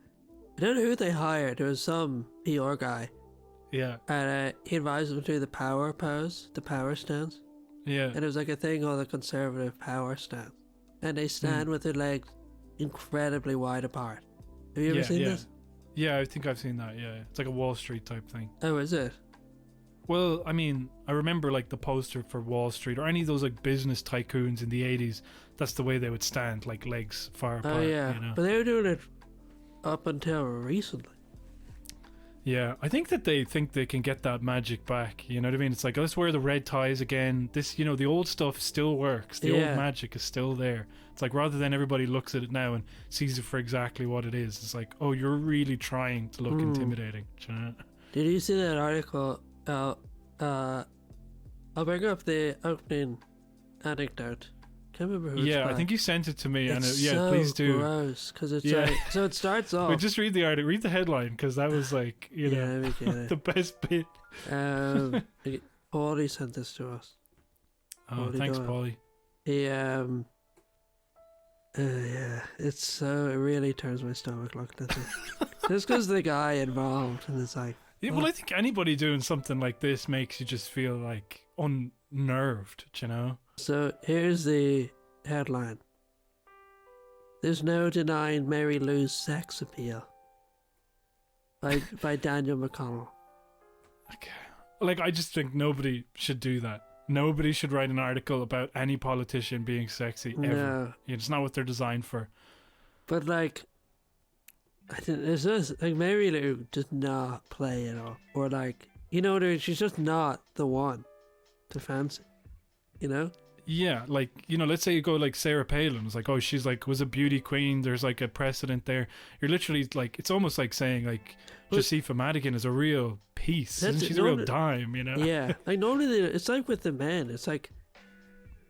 I don't know who they hired. There was some PR guy, Yeah, and he advised them to do the power pose, the power stance. yeah. And it was like a thing called the conservative power stance. And they stand with their legs incredibly wide apart. Have you ever seen this? Yeah, I think I've seen that. Yeah, it's like a Wall Street type thing. Oh, is it? Well, I mean, I remember like the poster for Wall Street or any of those like business tycoons in the 80s. That's the way they would stand, like legs far apart. Oh, yeah. You know? But they were doing it up until recently. Yeah, I think that they think they can get that magic back. You know what I mean? It's like, let's wear the red ties again. This, you know, the old stuff still works. The old magic is still there. It's like, rather than everybody looks at it now and sees it for exactly what it is, it's like, oh, you're really trying to look intimidating. Do you know? Did you see that article? I'll bring up the opening anecdote. Can't remember who it's Yeah, by. I think you sent it to me. It's and yeah, so please do. gross, because it's Yeah. like, so it starts off. Wait, just read the article. Read the headline, because that was like, you yeah, know, let me get it. the best bit. Paulie sent this to us. Oh, Paulie thanks, Doyle. Paulie. He yeah, it's so, it really turns my stomach looking at it. Just because the guy involved, and it's like, Yeah, well, I think anybody doing something like this makes you just feel like unnerved, do you know? so here's the headline. There's no denying Mary Lou's sex appeal. By Daniel McConnell. Okay. Like, I just think nobody should do that. Nobody should write an article about any politician being sexy ever. No. It's not what they're designed for. But like, I think it's just like Mary Lou does not play at all, or like, you know, she's just not the one to fancy, you know. Yeah, like, you know, let's say you go like Sarah Palin. It's like, oh, she's like, was a beauty queen. There's like a precedent there. You're literally like, it's almost like saying like, But- Josepha Madigan is a real piece. That's Isn't it. she's a real No, dime, you know? Yeah, like normally it's like with the men. It's like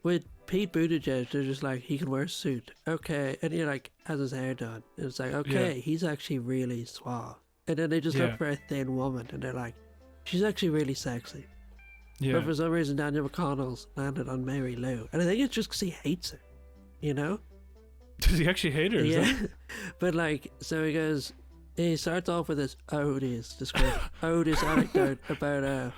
with Pete Buttigieg, they're just like, he can wear a suit, okay, and he like has his hair done. And it's like, okay, he's actually really suave. And then they just Yeah. look for a thin woman, and they're like, she's actually really sexy. Yeah. But for some reason, Daniel McConnell's landed on Mary Lou, and I think it's just because he hates her, you know? Does he actually hate her? Is Yeah, that- but like, so he goes. He starts off with this odious description, odious anecdote about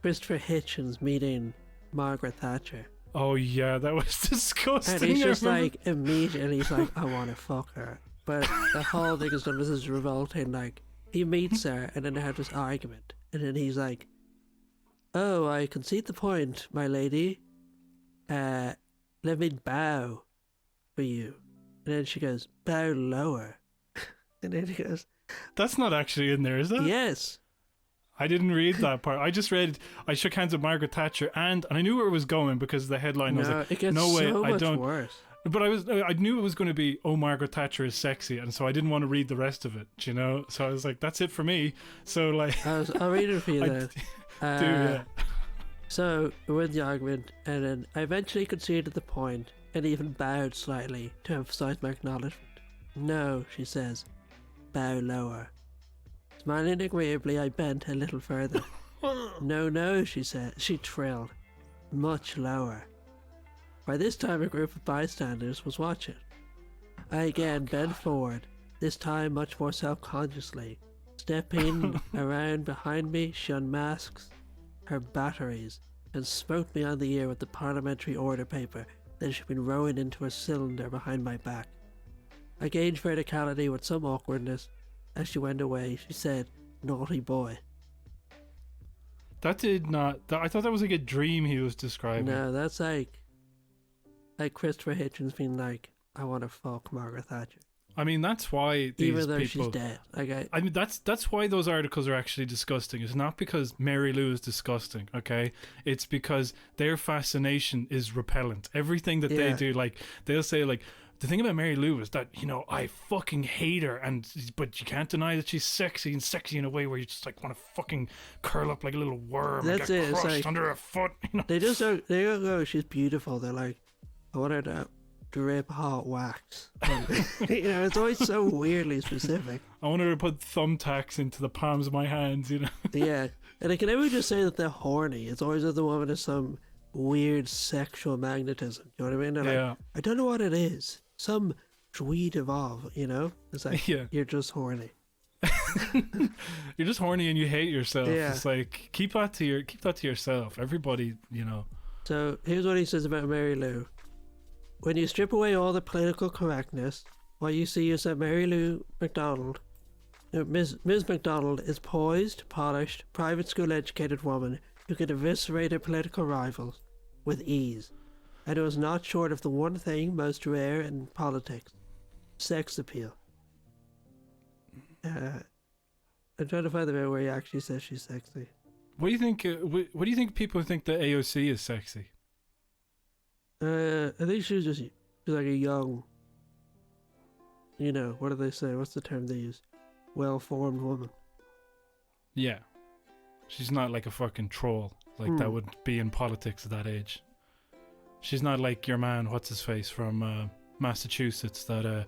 Christopher Hitchens meeting Margaret Thatcher, Oh, yeah, that was disgusting. and he's I just remember. like immediately he's like, I want to fuck her. But the whole thing is done. This is revolting. Like, he meets her, and then they have this argument, and then he's like, "Oh, I concede the point, my lady. Let me bow for you." And then she goes, "Bow lower." And then he goes, That's not actually in there, is it? "Yes." I didn't read that part. I just read, I shook hands with Margaret Thatcher, and I knew where it was going because of the headline. I was No, like, it gets no way, so I much don't. worse. But I knew it was going to be, oh, Margaret Thatcher is sexy, and so I didn't want to read the rest of it, you know? So I was like, that's it for me. So, like, I'll read it for you I then. do, yeah. So we win the argument, and then I eventually conceded the point and even bowed slightly to emphasize my acknowledgement. "No," she says, "bow lower." Smiling agreeably, I bent a little further. "No, no," she said. She trilled, "much lower." By this time, a group of bystanders was watching. I again bent forward, this time much more self-consciously. Stepping around behind me, she unmasks her batteries and smote me on the ear with the parliamentary order paper that she'd been rowing into a cylinder behind my back. I gauged verticality with some awkwardness. As she went away, she said, "Naughty boy." That did not, I thought that was like a dream he was describing. No, that's like Christopher Hitchens being like, "I want to fuck Margaret Thatcher," I mean, that's why these even though people... she's dead. Like, I mean, that's why those articles are actually disgusting. It's not because Mary Lou is disgusting, okay? It's because their fascination is repellent. Everything that they Yeah. do, like, they'll say, like, the thing about Mary Lou is that, you know, I fucking hate her, but you can't deny that she's sexy in a way where you just, like, want to fucking curl up like a little worm That's and it, get it's crushed like- under her foot, you know? they don't go, "She's beautiful." They're like, "I want her to drip hot wax." And, you know, it's always so weirdly specific. I want her to put thumbtacks into the palms of my hands, you know? Yeah, and I can never just say that they're horny. It's always that the woman has some weird sexual magnetism. You know what I mean? They're Yeah. like, "I don't know what it is. Some sweet evolve, you know? It's like, Yeah. you're just horny. You're just horny and you hate yourself. Yeah. It's like keep that to yourself. Everybody, you know. So here's what he says about Mary Lou. When you strip away all the political correctness, what you see is that Mary Lou McDonald, Ms. McDonald, is poised, polished, private school educated woman who can eviscerate her political rivals with ease. And it was not short of the one thing most rare in politics: sex appeal. I'm trying to find the bit where he actually says she's sexy. What do you think? What do you think people think that AOC is sexy? I think she's like a young, you know, what do they say? What's the term they use? Well-formed woman. Yeah, she's not like a fucking troll like that would be in politics at that age. She's not like your man, what's his face from Massachusetts that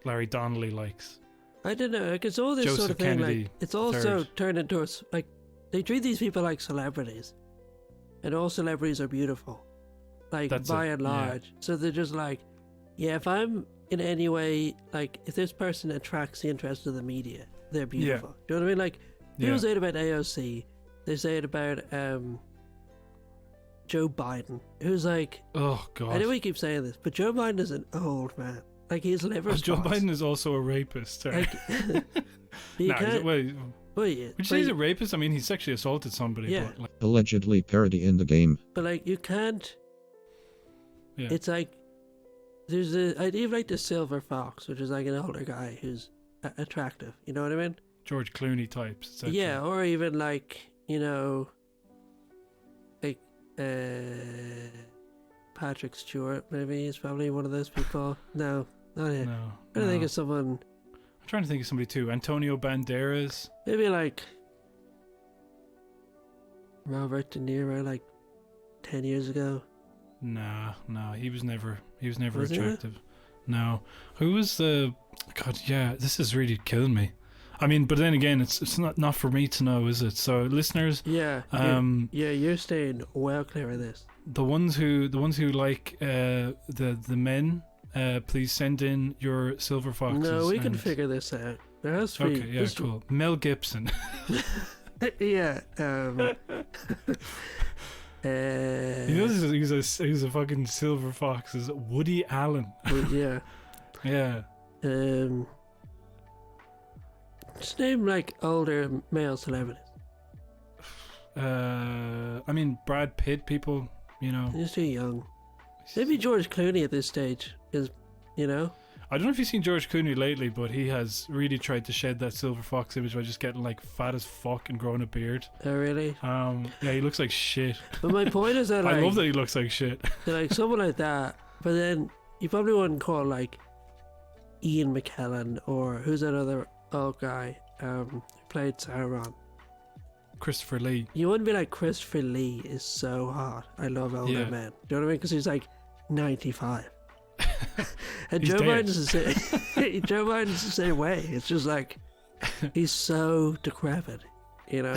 Larry Donnelly likes. I don't know. Like, it's all this Joseph sort of thing. Kennedy Like, it's also III. turned into like they treat these people like celebrities, and all celebrities are beautiful, like That's by it, and yeah. large. So they're just like, yeah, if I'm in any way, like, if this person attracts the interest of the media, they're beautiful. Do you know what I mean? Like, people say it about AOC. They say it about Joe Biden, who's like, Oh god. I know we keep saying this, but Joe Biden is an old man. Like, his liver Joe spots. Biden is also a rapist. Sorry. Like, you Nah, can't. wait, Well, yeah, would you say he's a rapist? I mean, he sexually assaulted somebody. Yeah. But, like, Allegedly parody in the game. but like, you can't. yeah. It's like I'd even like the Silver Fox, which is like an older guy who's attractive. You know what I mean? George Clooney types. etc. Yeah, or even like, you know, like Patrick Stewart. Maybe he's probably one of those people. No, not him. No. I'm trying to think of someone. I'm trying to think of somebody too. Antonio Banderas. Maybe like Robert De Niro, like 10 years ago. Nah, he was never Was he not? attractive. No. Who was the God, yeah, this is really killing me. I mean, but then again, it's not for me to know, is it? So listeners, Yeah. You're staying well clear of this. the ones who like the men, please send in your silver foxes. No, we can and- figure this out. There has to be. Okay, yeah, there's- cool. Mel Gibson. Yeah. You know, he's a fucking silver fox. Is Woody Allen? Yeah. Yeah. Just name like older male celebrities. I mean, Brad Pitt. People, you know. He's too young. Maybe George Clooney at this stage is, you know. I don't know if you've seen George Clooney lately, but he has really tried to shed that silver fox image by just getting like fat as fuck and growing a beard. Oh really? Yeah, he looks like shit. But my point is that like, I love that he looks like shit. that, like someone like that. But then you probably wouldn't call like Ian McKellen or who's that other old guy who played Sauron. Christopher Lee. You wouldn't be like Christopher Lee is so hot. I love older Yeah. men. Do you know what I mean? Because he's like 95. And He's Joe dead. Biden's the same. Joe Biden's the same way. It's just like he's so decrepit, you know.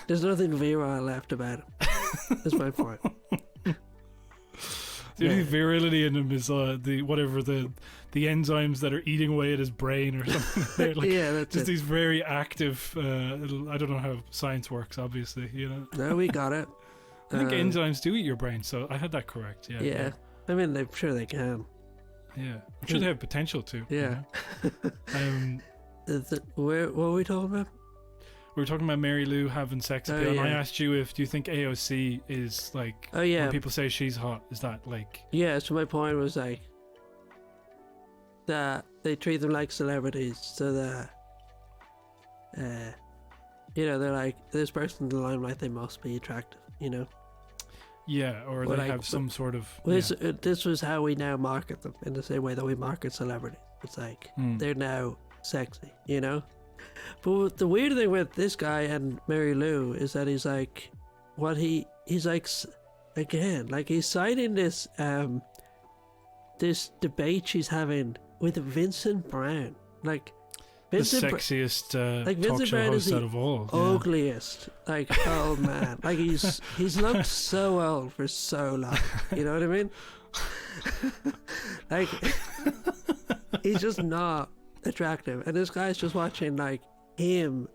There's nothing virile left about him. That's my point. The only Yeah. virility in him is the enzymes that are eating away at his brain or something. They're like, Yeah, that's just it. these very active. I don't know how science works. Obviously, you know. No, we got it. I think Uh, enzymes do eat your brain, so I had that correct. Yeah. Yeah, I mean, I'm sure they can. Yeah. I'm sure they have potential to. you Yeah. know? What were we talking about? We were talking about Mary Lou having sex Oh, appeal, and I yeah. asked you if do you think AOC is like Oh yeah, when people say she's hot, is that like yeah. So my point was like that they treat them like celebrities, so that you know, they're like, this person in the limelight, they must be attractive, you know. yeah, or Well, they like, have some sort of Well, yeah. this was how we now market them, in the same way that we market celebrities. It's like Mm. they're now sexy, you know. But the weird thing with this guy and Mary Lou is that he's like, he's like again, like he's citing this this debate she's having with Vincent Brown, like the Vincent sexiest like talk Vincent show Brown is host the out of all. Yeah. ugliest, like old man. Like he's looked so old for so long. You know what I mean? Like, he's just not attractive. And this guy's just watching, like, him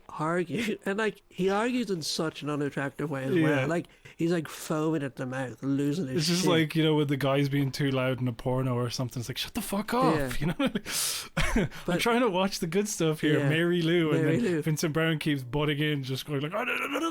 argue. And, like, he argues in such an unattractive way as well. Like, he's, like, foaming at the mouth, losing his It's just shit. like, you know, with the guys being too loud in a porno or something. It's like, shut the fuck up, you know? I'm trying to watch the good stuff here. Yeah. Mary Lou. And Mary then Lou. Vincent Brown keeps butting in, just going like, you know?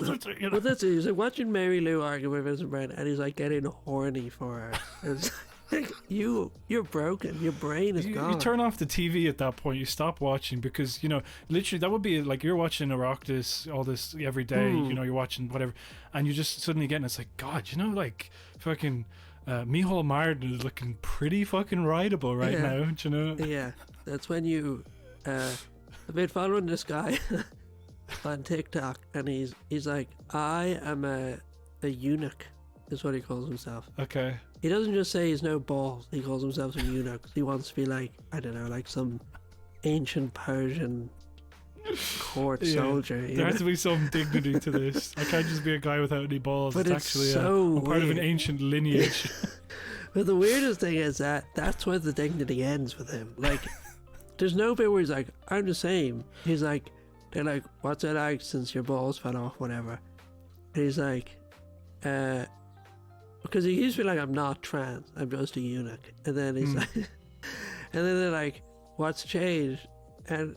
Well, that's it. He's like watching Mary Lou argue with Vincent Brown, and he's like getting horny for her. It's like, you're broken. Your brain is gone. You turn off the TV at that point. You stop watching because, you know, literally that would be like you're watching Oireachtas, all this every day. You know, you're watching whatever, and you just suddenly getting it's like, God, you know, like fucking Micheál Martin is looking pretty fucking rideable right now. Do you know? Yeah, that's when you. I've been following this guy on TikTok, and he's like, I am a eunuch, is what he calls himself. Okay. He doesn't just say he's no balls. He calls himself a eunuch. He wants to be like, I don't know, like some ancient Persian court soldier. There has to be some dignity to this. I can't just be a guy without any balls. But it's actually so I'm part of an weird. ancient lineage. But the weirdest thing is that's where the dignity ends with him. Like, there's no bit where he's like, I'm the same. He's like, they're like, what's it like since your balls fell off, whatever. And he's like, because he used to be like, I'm not trans, I'm just a eunuch. And then he's like, and then they're like, what's changed? And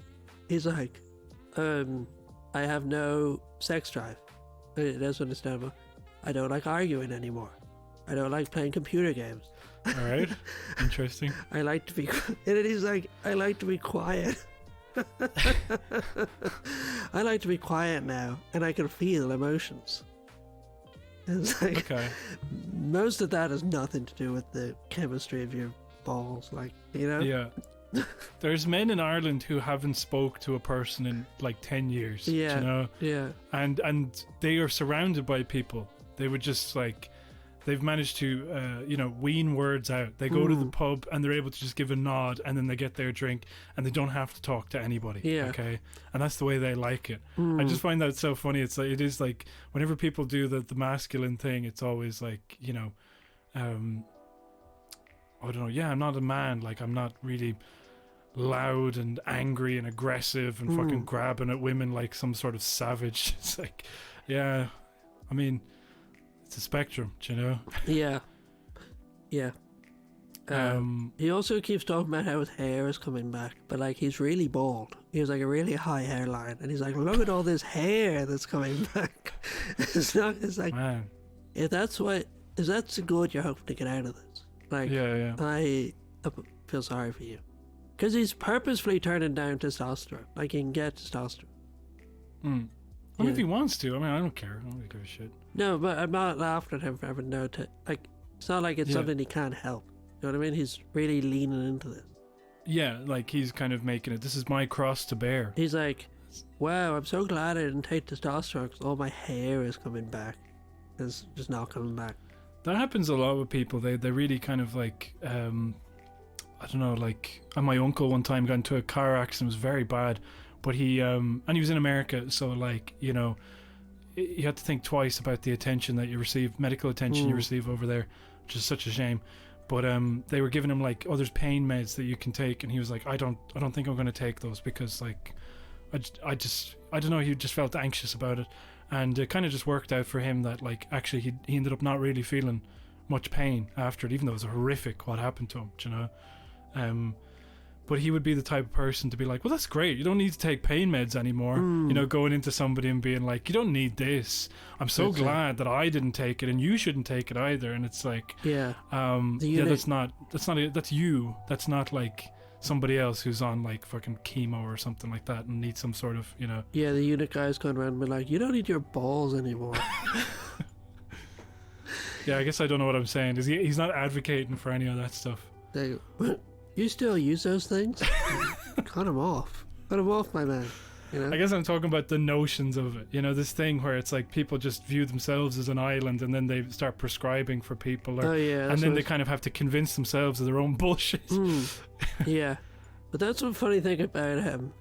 he's like, I have no sex drive. That's understandable. I don't like arguing anymore. I don't like playing computer games. All right. Interesting. I like to be, and then he's like, I like to be quiet. I like to be quiet now, and I can feel emotions. And it's like, Okay. most of that has nothing to do with the chemistry of your balls, like, you know? Yeah. There's men in Ireland who haven't spoke to a person in like 10 years. Yeah. You know? Yeah. And they are surrounded by people. They would just like they've managed to you know, wean words out. They go to the pub and they're able to just give a nod and then they get their drink and they don't have to talk to anybody. Yeah. Okay. And that's the way they like it. I just find that so funny. It's like it is like whenever people do the masculine thing, it's always like, you know, I don't know, yeah, I'm not a man, like I'm not really loud and angry and aggressive and fucking grabbing at women like some sort of savage. It's like, yeah, I mean, it's a spectrum, do you know? Yeah. Yeah. He also keeps talking about how his hair is coming back, but like he's really bald. He has like a really high hairline, and he's like, look at all this hair that's coming back. It's like, Man. if that's good you're hoping to get out of this. Like, Yeah. I feel sorry for you. Because he's purposefully turning down testosterone. Like, he can get testosterone. Well, if he wants to, I mean, I don't care. I don't really give a shit. No, but I'm not laughing at him for having no... Like, it's not like it's something he can't help. You know what I mean? He's really leaning into this. Yeah, like he's kind of making it, this is my cross to bear. He's like, wow, I'm so glad I didn't take testosterone because all my hair is coming back. It's just not coming back. That happens a lot with people. They really kind of like, I don't know, like my uncle one time got into a car accident. It was very bad, but he and he was in America, so like, you know, you had to think twice about the attention that you receive, medical attention you receive over there, which is such a shame. But they were giving him like, oh, there's pain meds that you can take, and he was like, I don't think I'm going to take those because like I don't know, he just felt anxious about it. And it kind of just worked out for him that like actually he ended up not really feeling much pain after it, even though it was horrific what happened to him, you know. But he would be the type of person to be like, well, that's great, you don't need to take pain meds anymore. You know, going into somebody and being like, you don't need this, I'm so glad that I didn't take it and you shouldn't take it either. And it's like, Yeah. that's you, that's not like somebody else who's on like fucking chemo or something like that and needs some sort of, you know. Yeah, the eunuch guy's going around and be like, you don't need your balls anymore. Yeah, I guess I don't know what I'm saying. He's not advocating for any of that stuff. They, you still use those things? Cut them off. Cut them off, my man. You know? I guess I'm talking about the notions of it. You know, this thing where it's like people just view themselves as an island and then they start prescribing for people. Oh, yeah. And then they kind of have to convince themselves of their own bullshit. Yeah. But that's one funny thing about him.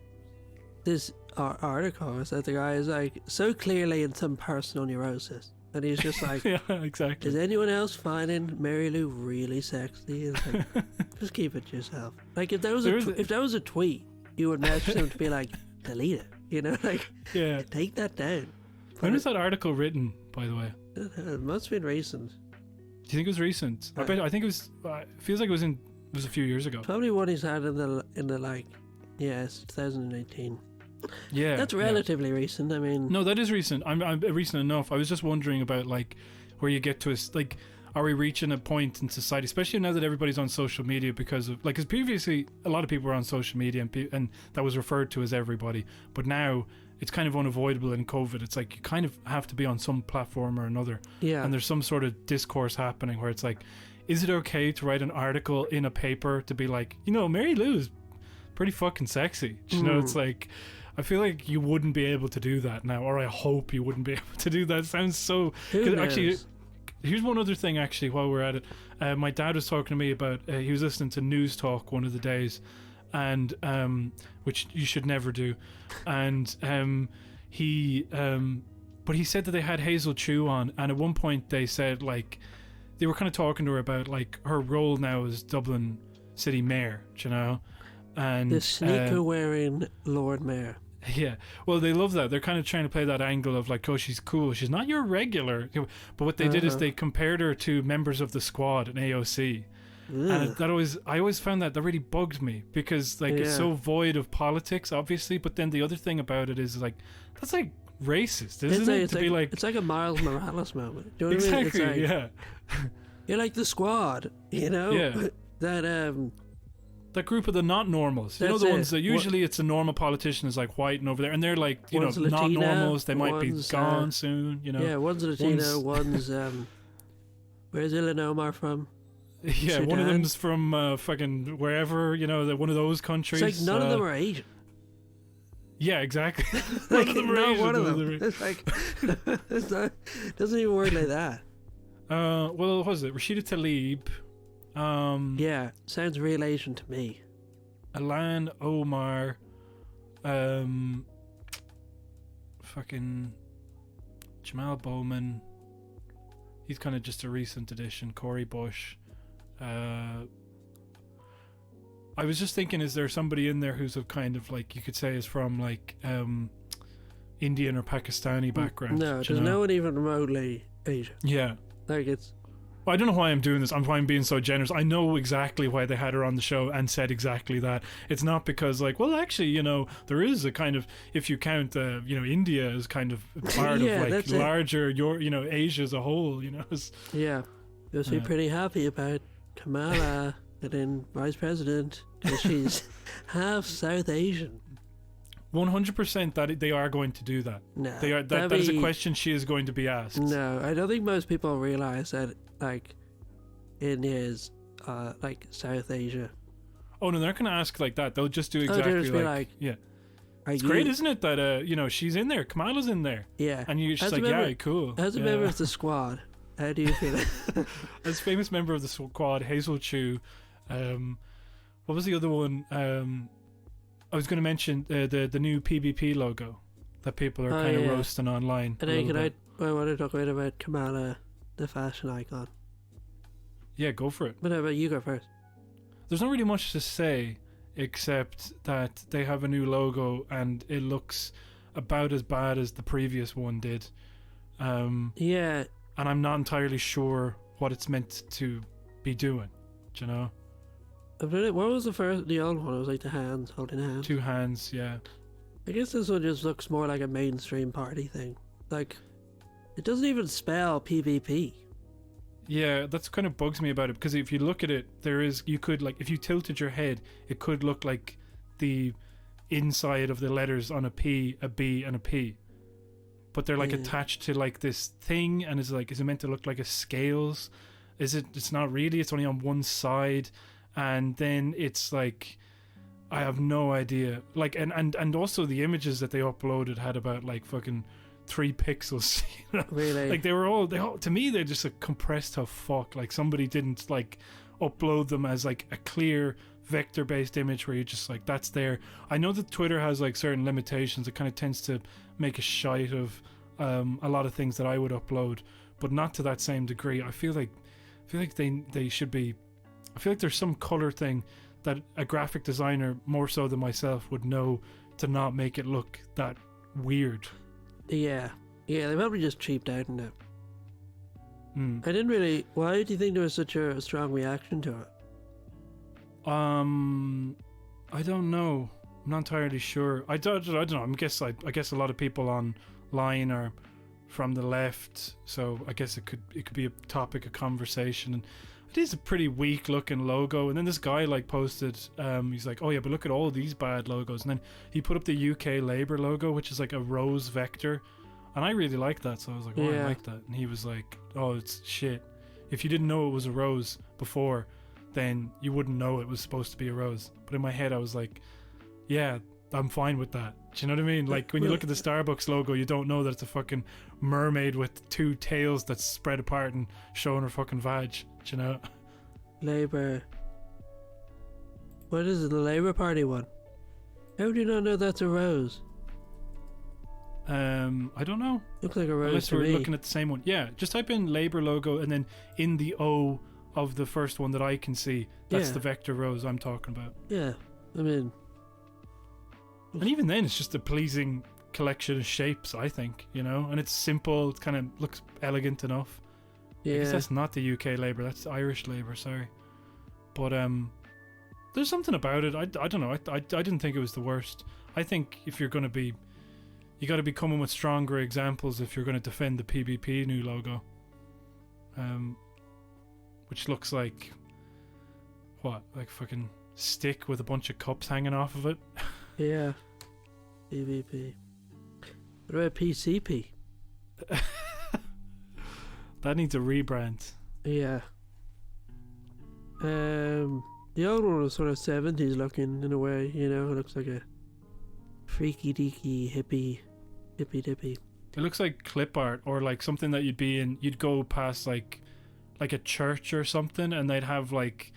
This article is that the guy is like so clearly in some personal neurosis. And he's just like, Yeah, exactly. is anyone else finding Mary Lou really sexy? It's like, just keep it to yourself. Like, if that was a tweet, you would message him to be like, delete it. You know, like, Yeah. take that down. When was that article written, by the way? It must have been recent. Do you think it was recent? I think it was. Feels like it was a few years ago. Probably one he's had in the like, yes, 2018. Yeah, That's relatively recent. I mean, No, that is recent. I'm recent enough. I was just wondering about like where you get to like, are we reaching a point in society, especially now that everybody's on social media because of like, because previously a lot of people were on social media and that was referred to as everybody, but now it's kind of unavoidable in COVID. It's like you kind of have to be on some platform or another. yeah. And there's some sort of discourse happening where it's like, is it okay to write an article in a paper to be like, Mary Lou is pretty fucking sexy? You know, it's like, I feel like you wouldn't be able to do that now, or I hope you wouldn't be able to do that. It sounds so... Who 'cause knows? actually, here's one other thing actually while we're at it. My dad was talking to me about, he was listening to News Talk one of the days, and which you should never do. And but he said that they had Hazel Chu on, and at one point they said like, they were kind of talking to her about like her role now as Dublin City Mayor, you know? And The sneaker wearing Lord Mayor. yeah, well, they love that. They're kind of trying to play that angle of like, oh, she's cool. She's not your regular. But what they did is they compared her to members of the Squad in AOC. And I always found that really bugged me because like it's so void of politics, obviously. But then the other thing about it is like, that's like racist, isn't it? To be like, it's like a Miles Morales moment. Do you know exactly, what I mean? It's like, yeah. You're like the Squad, you know? Yeah. That group of the not normals, the That's ones it. that usually it's a normal politician is like white and over there, and they're like, One's not Latina, normals. They might be one's, gone soon, yeah, one's Latino, one's where's Ilan Omar from? Yeah, one of Sudan. them's from fucking wherever, one of those countries. It's like none of them are Asian. Yeah, exactly. Like, None of them are not Asian, one of none them. them are- It's like it's not, doesn't even work like that. well, what was it? Rashida Tlaib, Yeah, sounds real Asian to me. Ilan Omar, fucking Jamal Bowman. He's kind of just a recent addition. Corey Bush. I was just thinking, is there somebody in there who's a kind of like, you could say is from like Indian or Pakistani background? No, do you there's know? no one even remotely Asian. Yeah. Like it's Well, I don't know why I'm doing this. Why I'm being so generous. I know exactly why they had her on the show and said exactly that. It's not because like, well, actually, there is a kind of, if you count, India as kind of part Yeah, of like that's it. larger, Asia as a whole. yeah. You'll be Yeah. pretty happy about Kamala getting vice president because she's half South Asian. 100% that they are going to do that. No, They are. That is a question she is going to be asked. No, I don't think most people realize that like India is like South Asia. Oh no, they're not going to ask like that. They'll just do they'll exactly just be like, yeah. Are It's you, great, isn't it? That she's in there. Kamala's in there, Yeah. and you're just As a like, member- yeah, cool. As a yeah. member of the Squad, how do you feel? As famous member of the Squad, Hazel Chu. What was the other one? I was going to mention the new PvP logo that people are Oh, kind of yeah. roasting online. And a then little I bit. want to talk a bit about Kamala, the fashion icon. Yeah, go for it. But how about you go first? There's not really much to say except that they have a new logo and it looks about as bad as the previous one did. Yeah, And I'm not entirely sure what it's meant to be doing. Do you know? what was the old one? It was like the hands holding hands. 2 hands, yeah. I guess this one just looks more like a mainstream party thing. Like, it doesn't even spell PvP. Yeah, that's kind of bugs me about it because if you look at it, you could like, if you tilted your head, it could look like the inside of the letters on a P, a B, and a P. But they're like Yeah. attached to like this thing, and is it meant to look like a scales? Is it? It's not really. It's only on one side, and then it's like, I have no idea. Like, and also the images that they uploaded had about like fucking 3 pixels. Really? Like they all to me they're just compressed to fuck. Like somebody didn't like upload them as like a clear vector based image where you're just like, that's there. I know that Twitter has like certain limitations. It kind of tends to make a shite of a lot of things that I would upload, but not to that same degree. I feel like they should be. I feel like there's some color thing that a graphic designer more so than myself would know to not make it look that weird. Yeah, they probably just cheaped out on it. Mm. I didn't really. Why do you think there was such a strong reaction to it? I don't know. I'm not entirely sure. I don't know. I guess a lot of people online are from the left, so I guess it could be a topic of conversation. And it is a pretty weak looking logo. And then this guy like posted, he's like, oh yeah, but look at all these bad logos. And then he put up the UK Labour logo, which is like a rose vector, and I really like that. So I was like, oh, Yeah. I like that. And he was like, oh, it's shit. If you didn't know it was a rose before, then you wouldn't know it was supposed to be a rose. But in my head, I was like, yeah, I'm fine with that. Do you know what I mean? Like when you look at the Starbucks logo, you don't know that it's a fucking mermaid with two tails that's spread apart and showing her fucking vag. Do you know? Labour. What is it? The Labour Party one? How do you not know that's a rose? I don't know. Looks like a rose Unless to we're me. looking at the same one. Yeah, just type in Labour logo and then in the O of the first one that I can see, that's Yeah. the vector rose I'm talking about. Yeah, I mean, And even then, it's just a pleasing collection of shapes, I think, you know? And it's simple, it kind of looks elegant enough. I guess yeah. that's not the UK Labour, that's Irish Labour, sorry. But there's something about it. I don't know. I didn't think it was the worst. I think if you're going to be, you got to be coming with stronger examples if you're going to defend the PBP new logo, which looks like what, like fucking stick with a bunch of cups hanging off of it. Yeah. PvP. What about PCP? That needs a rebrand. Yeah. The old one was sort of 70s looking in a way, you know, it looks like a freaky deaky hippy dippy. It looks like clip art or like something that you'd go past like a church or something, and they'd have like,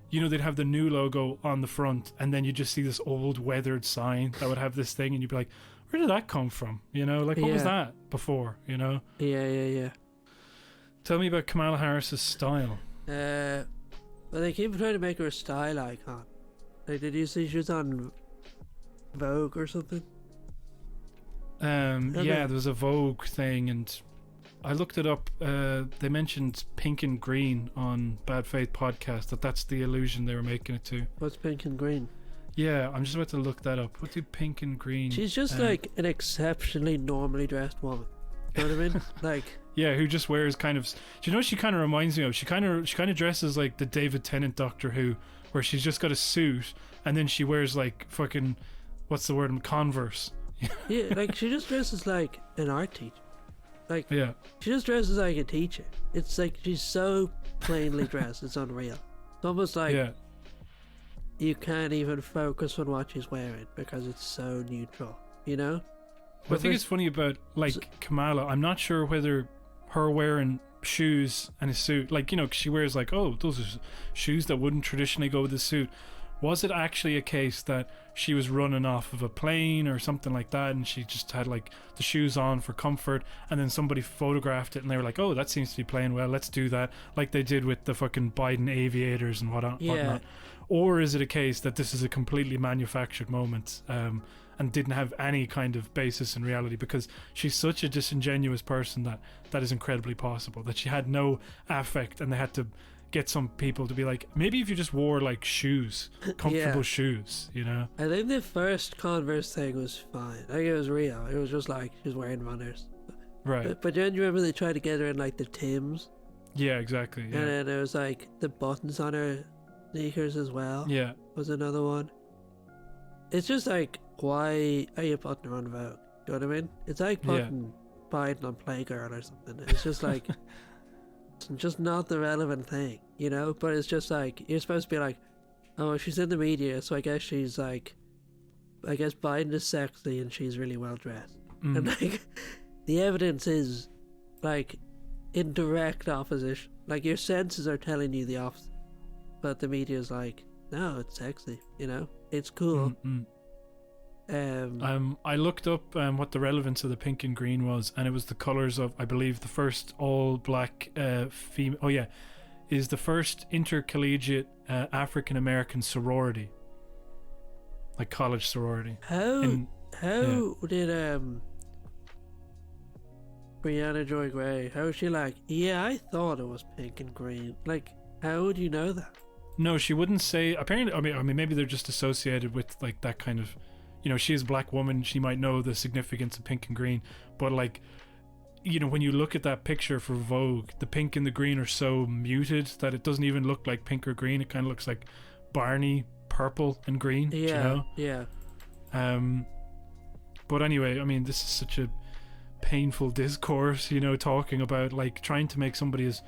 you know, they'd have the new logo on the front, and then you just see this old weathered sign that would have this thing, and you'd be like, where did that come from? You know, like what was Yeah. that before? You know. Yeah. Tell me about Kamala Harris's style. Well, they keep trying to make her a style icon. Like, did you see she was on Vogue or something? Yeah, there was a Vogue thing, and I looked it up. They mentioned pink and green on Bad Faith podcast. That's the illusion they were making it to. What's pink and green? Yeah, I'm just about to look that up. What do pink and green? She's just like an exceptionally normally dressed woman. You know what I mean? Like, yeah, who just wears kind of. Do you know what she kind of reminds me of? She kind of dresses like the David Tennant Doctor Who, where she's just got a suit and then she wears like fucking, what's the word? Converse. yeah, like she just dresses like an art teacher. Like, Yeah, she just dresses like a teacher. It's like she's so plainly dressed, it's unreal. It's almost like yeah. you can't even focus on what she's wearing because it's so neutral, you know? Well, I think it's funny about like Kamala. I'm not sure whether her wearing shoes and a suit, like, you know, 'cause she wears like, oh, those are shoes that wouldn't traditionally go with the suit. Was it actually a case that she was running off of a plane or something like that, and she just had like the shoes on for comfort, and then somebody photographed it and they were like, oh, that seems to be playing well, let's do that, like they did with the fucking Biden aviators and whatnot. Or is it a case that this is a completely manufactured moment, and didn't have any kind of basis in reality, because she's such a disingenuous person that is incredibly possible, that she had no affect and they had to get some people to be like, maybe if you just wore like shoes, comfortable shoes, you know. I think the first Converse thing was fine. I think it was real. It was just like she was wearing runners. Right. But then you remember they tried to get her in like the Timbs? Yeah, exactly. Yeah. And then there was like the buttons on her sneakers as well. Yeah. Was another one. It's just like, why are you putting her on Vogue? You know what I mean? It's like putting Biden on Playgirl or something. It's just like, it's just not the relevant thing, you know? But it's just like, you're supposed to be like, oh, she's in the media, so I guess she's like, I guess Biden is sexy and she's really well dressed. And like, the evidence is like in direct opposition. Like, your senses are telling you the opposite, but the media's like, no, it's sexy, you know? It's cool. I looked up what the relevance of the pink and green was, and it was the colours of, I believe, the first all-black female. Oh yeah, is the first intercollegiate African American sorority, like college sorority. How did Brianna Joy Gray? How was she like? Yeah, I thought it was pink and green. Like, how would you know that? No, she wouldn't say. Apparently, I mean, maybe they're just associated with like that kind of. You know, she is a black woman. She might know the significance of pink and green, but like, you know, when you look at that picture for Vogue, the pink and the green are so muted that it doesn't even look like pink or green. It kind of looks like Barney purple and green. Yeah, you know? yeah. But anyway, I mean, this is such a painful discourse, you know, talking about like trying to make somebody as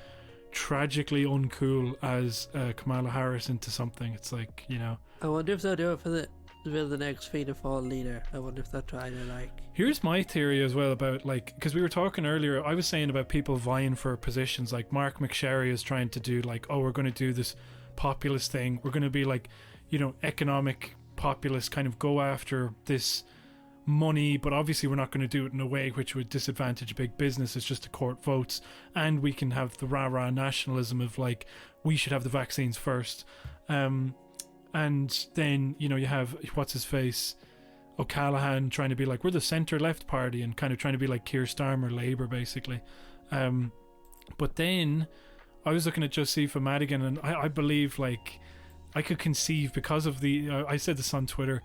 tragically uncool as Kamala Harris into something. It's like, you know. I wonder if they'll do it for the next Fianna Fáil leader. I wonder if they'll try to like. Here's my theory as well about like, because we were talking earlier, I was saying about people vying for positions. Like Mark McSherry is trying to do like, oh, we're going to do this populist thing. We're going to be like, you know, economic populist, kind of go after this money, but obviously we're not going to do it in a way which would disadvantage big business. It's just to court votes, and we can have the rah-rah nationalism of like, we should have the vaccines first. And then, you know, you have, what's his face, O'Callaghan trying to be like, we're the centre-left party, and kind of trying to be like Keir Starmer Labour, basically. But then I was looking at Josepha Madigan, and I believe, like, I could conceive, because of the, I said this on Twitter,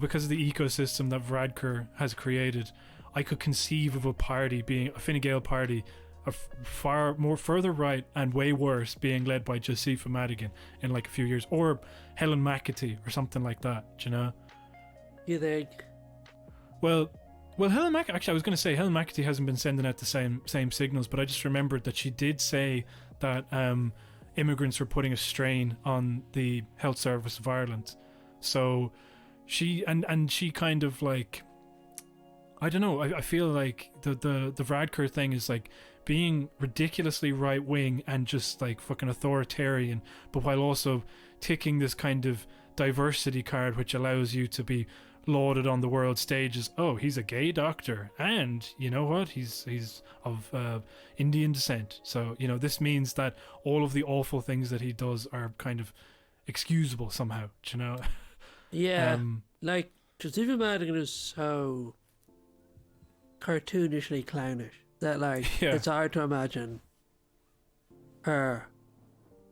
because of the ecosystem that Varadkar has created, I could conceive of a party being, a Fine Gael party, a far more further right and way worse, being led by Josepha Madigan in like a few years, or Helen McAtee or something like that, do you know? You think? Well, Helen McAtee, actually I was going to say Helen McAtee hasn't been sending out the same signals, but I just remembered that she did say that immigrants were putting a strain on the health service of Ireland. So she and she kind of like, I don't know, I feel like the Varadkar thing is like being ridiculously right wing and just like fucking authoritarian, but while also ticking this kind of diversity card which allows you to be lauded on the world stage as, oh, he's a gay doctor, and you know what, he's of Indian descent, so you know this means that all of the awful things that he does are kind of excusable somehow, do you know? Yeah, like Josepha Madigan is so cartoonishly clownish that like it's hard to imagine her.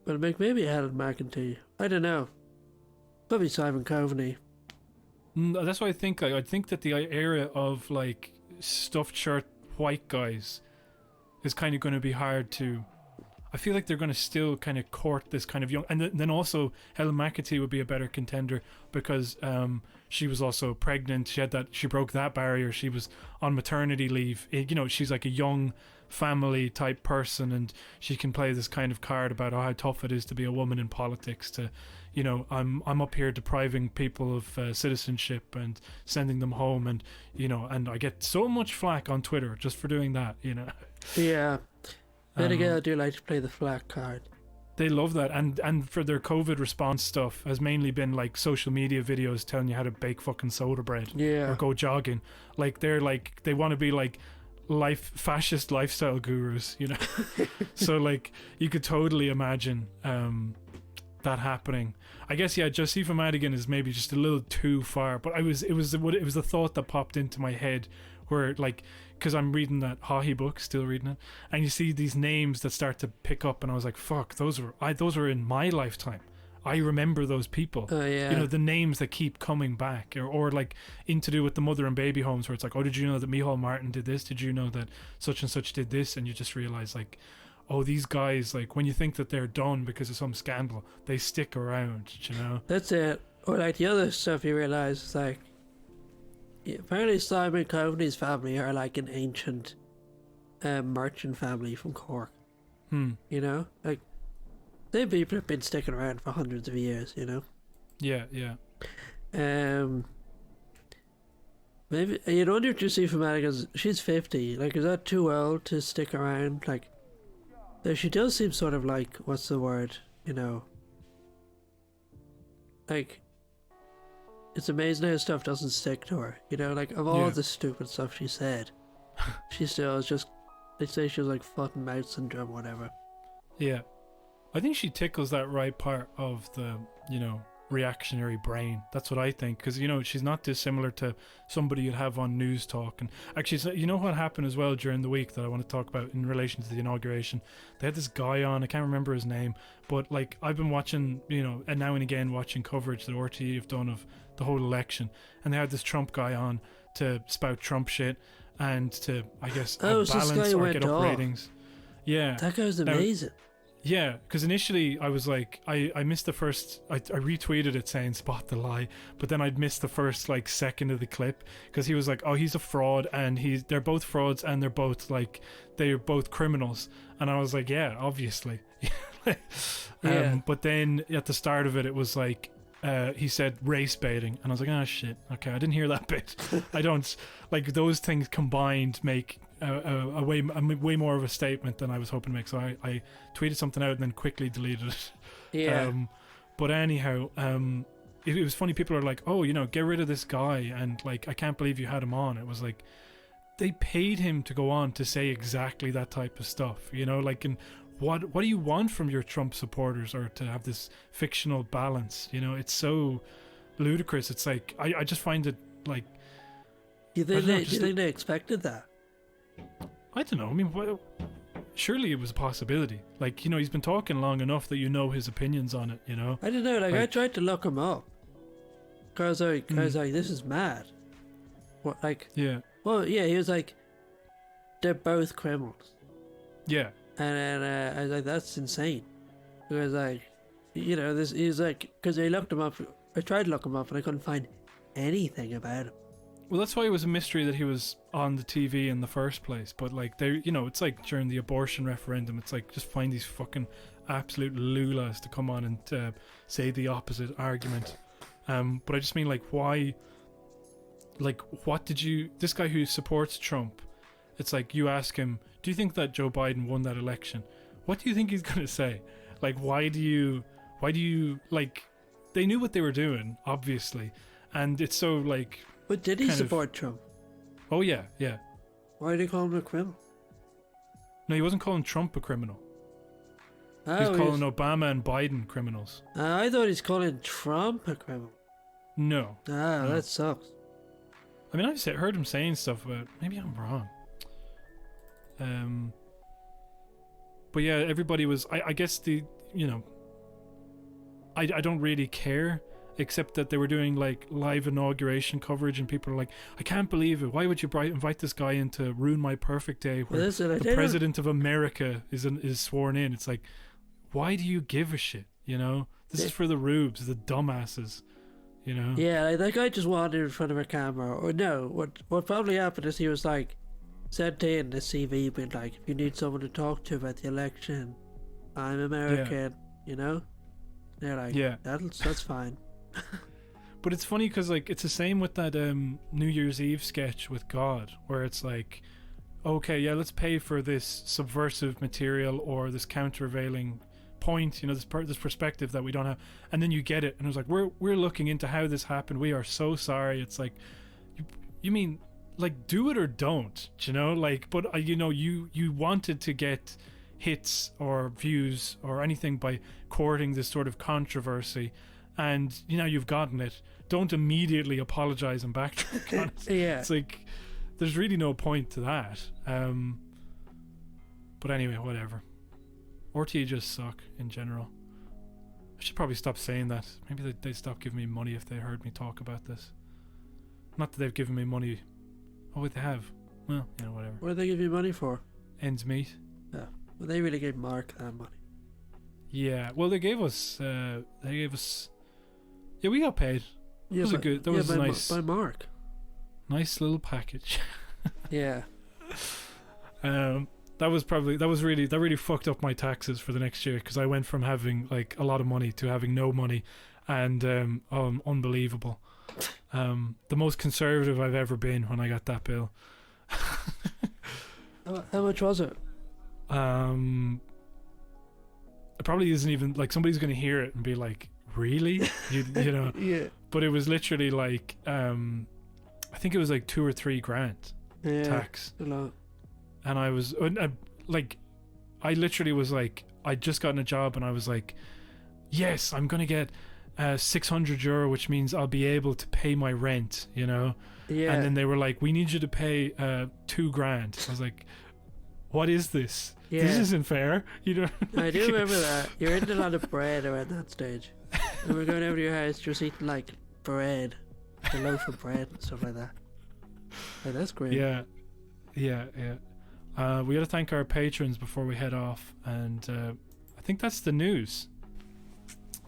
But maybe Helen McEntee. I don't know. Probably Simon Coveney. That's what I think. Like, I think that the era of like stuffed shirt white guys is kind of going to be hard to. I feel like they're going to still kind of court this kind of young, and then also Helen McAtee would be a better contender because she was also pregnant. She broke that barrier. She was on maternity leave. You know, she's like a young family type person, and she can play this kind of card about how tough it is to be a woman in politics. To, you know, I'm up here depriving people of citizenship and sending them home, and you know, and I get so much flack on Twitter just for doing that. You know. Yeah. Then again, I do like to play the flat card. They love that, and for their COVID response stuff has mainly been like social media videos telling you how to bake fucking soda bread, or go jogging. Like they want to be like fascist lifestyle gurus, you know. So like you could totally imagine that happening. I guess Josepha Madigan is maybe just a little too far, but it was the thought that popped into my head where like, because I'm reading that Haughey book, still reading it, and you see these names that start to pick up, and I was like, fuck, those were in my lifetime. I remember those people. Oh yeah. You know, the names that keep coming back, or like in to do with the mother and baby homes, where it's like, oh, did you know that Micheál Martin did this? Did you know that such and such did this? And you just realize like, oh, these guys, like when you think that they're done because of some scandal, they stick around, you know? That's it. Or like the other stuff you realize is like, apparently Simon Coveney's family are like an ancient merchant family from Cork. You know, like they people have been sticking around for hundreds of years. You know. Yeah. Maybe you wonder if Josepha Madigan, she's 50. Like, is that too old to stick around? Like, though she does seem sort of like, what's the word? You know, like it's amazing how stuff doesn't stick to her. You know, like of all Yeah. the stupid stuff she said, she still is just. They say she was like foot and mouth syndrome, or whatever. Yeah. I think she tickles that right part of the, reactionary brain. That's what I think. Because, she's not dissimilar to somebody you'd have on News Talk. And actually, you know what happened as well during the week that I want to talk about in relation to the inauguration? They had this guy on, I can't remember his name, but like I've been watching, and now and again watching coverage that RTE have done of the whole election. And they had this Trump guy on to spout Trump shit and to, I guess, Oh, so this balance guy or went get up off. ratings. Yeah. That guy's Now- amazing. Yeah, because initially I was like, I missed the first, I retweeted it saying spot the lie, but then I'd missed the first like second of the clip because he was like, oh, he's a fraud and they're both frauds and they're both criminals. And I was like, yeah, obviously. Yeah. But then at the start of it, it was like, he said race baiting and I was like, oh shit, okay, I didn't hear that bit. I don't, like those things combined make a way more of a statement than I was hoping to make. So I tweeted something out and then quickly deleted it. Yeah. But anyhow, it was funny. People are like, oh, get rid of this guy, and like, I can't believe you had him on. It was like they paid him to go on to say exactly that type of stuff. Like, and what do you want from your Trump supporters, or to have this fictional balance? It's so ludicrous. It's like I just find it like. Do you think they expected that? I don't know. I mean, surely it was a possibility. Like, he's been talking long enough that his opinions on it, I don't know. Like I tried to look him up. Cause I was like, this is mad. What, like? Yeah. Well, yeah. He was like, they're both criminals. Yeah. And then I was like, that's insane. Because like, this. He's like, because I looked him up. I tried to look him up and I couldn't find anything about him. Well, that's why it was a mystery that he was on the TV in the first place. But like, it's like during the abortion referendum, it's like just find these fucking absolute lulas to come on and say the opposite argument. But I just mean, like, why? Like, what did you? This guy who supports Trump, it's like you ask him, do you think that Joe Biden won that election? What do you think he's gonna say? Like, why do you like? They knew what they were doing, obviously, and it's so like. But did he support Trump? Oh yeah, yeah. Why did he call him a criminal? No, he wasn't calling Trump a criminal. Oh, He's calling Obama and Biden criminals. I thought he's calling Trump a criminal. No. Ah, No. that sucks. I mean, I've heard him saying stuff about. Maybe I'm wrong. But yeah, everybody was. I guess I don't really care, except that they were doing like live inauguration coverage, and people are like, I can't believe it. Why would you invite this guy in to ruin my perfect day where the president of America is sworn in? It's like, why do you give a shit? This is for the rubes, the dumbasses. Yeah, like that guy just wandered in front of a camera. Or no, what probably happened is he was like sent in the CV, being like, if you need someone to talk to about the election, I'm American. They're like, yeah, that's fine. But it's funny because like it's the same with that New Year's Eve sketch with God, where it's like, okay, yeah, let's pay for this subversive material or this countervailing point, this perspective that we don't have, and then you get it, and it was like, we're looking into how this happened. We are so sorry. It's like, you mean like do it or don't, like, but you wanted to get hits or views or anything by courting this sort of controversy. And you've gotten it. Don't immediately apologize and backtrack on it. Yeah. It's like there's really no point to that. But anyway, whatever. RTE just suck in general. I should probably stop saying that. Maybe they'd stop giving me money if they heard me talk about this. Not that they've given me money. Oh, wait, they have. Well, whatever. What did they give you money for? Ends meet. Yeah. Well, they really gave Mark that money. Yeah. Well, they gave us. Yeah, we got paid. Yeah, That was by nice. By Mark. Nice little package. Yeah. That really fucked up my taxes for the next year, because I went from having like a lot of money to having no money, and unbelievable. The most conservative I've ever been when I got that bill. How much was it? It probably isn't even like, somebody's going to hear it and be like, really? You know? Yeah. But it was literally like, I think it was like 2 or 3 grand tax. A lot. And I was like, I literally was like, I'd just gotten a job and I was like, yes, I'm gonna get €600, which means I'll be able to pay my rent, you know. Yeah. And then they were like, we need you to pay 2 grand. I was like, what is this? Yeah. This isn't fair, you know. I do remember that. You're eating a lot of bread around that stage. And we're going over to your house just eating like bread, a loaf of bread and stuff like that. Like, that's great. Yeah. We got to thank our patrons before we head off, and I think that's the news.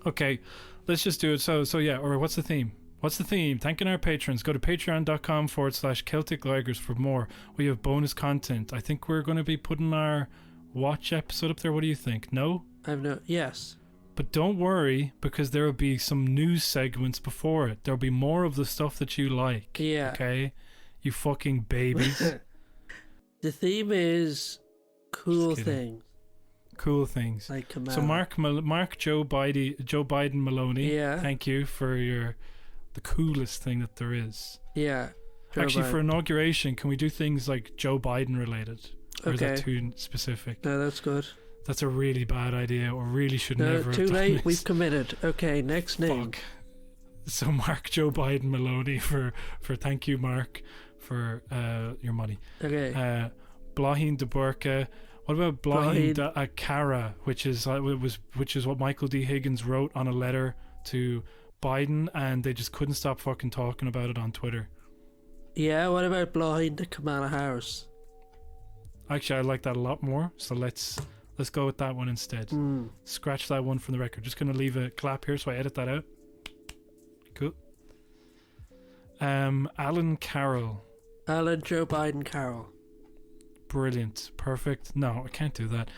Okay, let's just do it. So yeah, or what's the theme? What's the theme? Thanking our patrons. Go to patreon.com/Celtic Ligers for more. We have bonus content. I think we're going to be putting our watch episode up there. What do you think? No? Yes. But don't worry, because there will be some news segments before it. There'll be more of the stuff that you like. Yeah. Okay? You fucking babies. The theme is cool Just kidding. things. Cool things. Like Kamala. So Mark Joe Biden Maloney. Yeah. Thank you for the coolest thing that there is. Yeah. Actually, for inauguration, can we do things like Joe Biden related? Or is that Okay. too specific? No, that's good. That's a really bad idea, or really should No, never too have done late. this. We've committed. Okay, next name. Fuck. So Mark Joe Biden Maloney for thank you, Mark, for your money. Okay. Blahin de Burka. What about Blahin Blahin. de Akara, which is what Michael D. Higgins wrote on a letter to Biden, and they just couldn't stop fucking talking about it on Twitter. Yeah, what about Blahin to Kamala Harris? Actually, I like that a lot more. So let's go with that one instead. Scratch that one from the record. Just gonna leave a clap here so I edit that out. Cool. Alan Carroll. Alan Joe Biden Carroll. Brilliant. Perfect. No, I can't do that.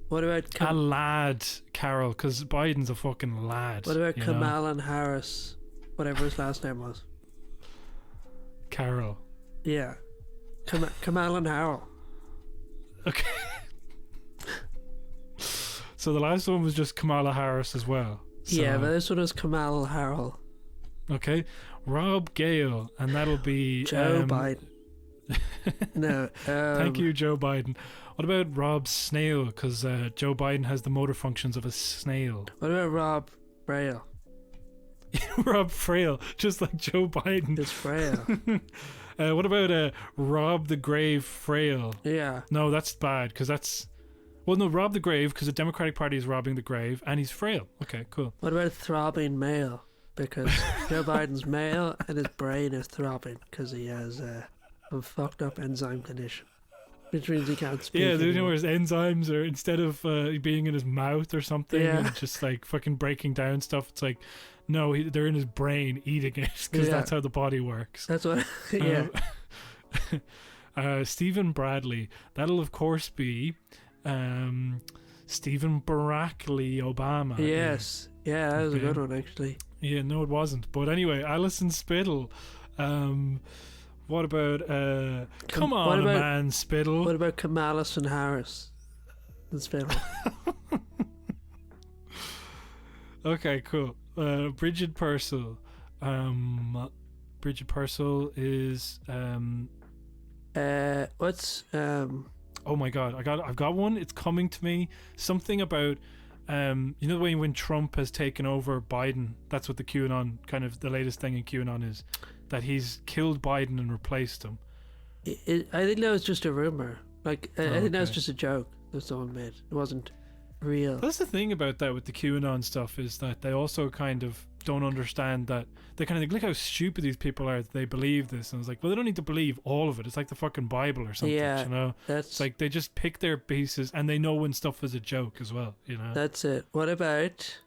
What about A lad Carroll, because Biden's a fucking lad. what about you know? Kamala Harris? Whatever his last name was. Carroll. Yeah. Kamala Harrell. Okay. So the last one was just Kamala Harris as well. So, Yeah, but this one was Kamala Harrell. okay. Rob Gale, and that'll be Joe Biden. No. Thank you, Joe Biden. What about Rob Snail? Because Joe Biden has the motor functions of a snail. What about Rob Braille? Rob Frail, just like Joe Biden. It's Braille. What about Rob the Grave Frail? Yeah. No, that's bad, because that's... Well, no, Rob the Grave, because the Democratic Party is robbing the grave, and he's frail. Okay, cool. What about throbbing male? Because Joe Biden's male and his brain is throbbing because he has a fucked up enzyme condition, which means he can't speak. Yeah, you know anymore. where his enzymes are, instead of being in his mouth or something, Yeah. and just like fucking breaking down stuff, it's like, no, they're in his brain eating it, because Yeah. that's how the body works. That's what. Yeah. Stephen Bradley, that'll of course be Stephen Barack Lee Obama. Yes. Yeah, that was a Okay. good one actually. Yeah, no, it wasn't. But anyway, Alison Spittle. What about come on, what about- man, Spittle. What about Kamala Harris? And Spittle. Okay, cool. Bridget Purcell. Bridget Purcell is What's oh my god, I've got one. It's coming to me. Something about you know the way when Trump has taken over Biden, that's what the QAnon kind of the latest thing in QAnon is, that he's killed Biden and replaced him. I think that was just a rumor. Like I think that was okay. just a joke that someone made. It wasn't real. That's the thing about that with the QAnon stuff, is that they also kind of don't understand that they kind of think, look how stupid these people are that they believe this, and it's like, well, they don't need to believe all of it. It's like the fucking Bible or something. Yeah, you know, That's it's like they just pick their pieces, and they know when stuff is a joke as well, you know. that's it. What about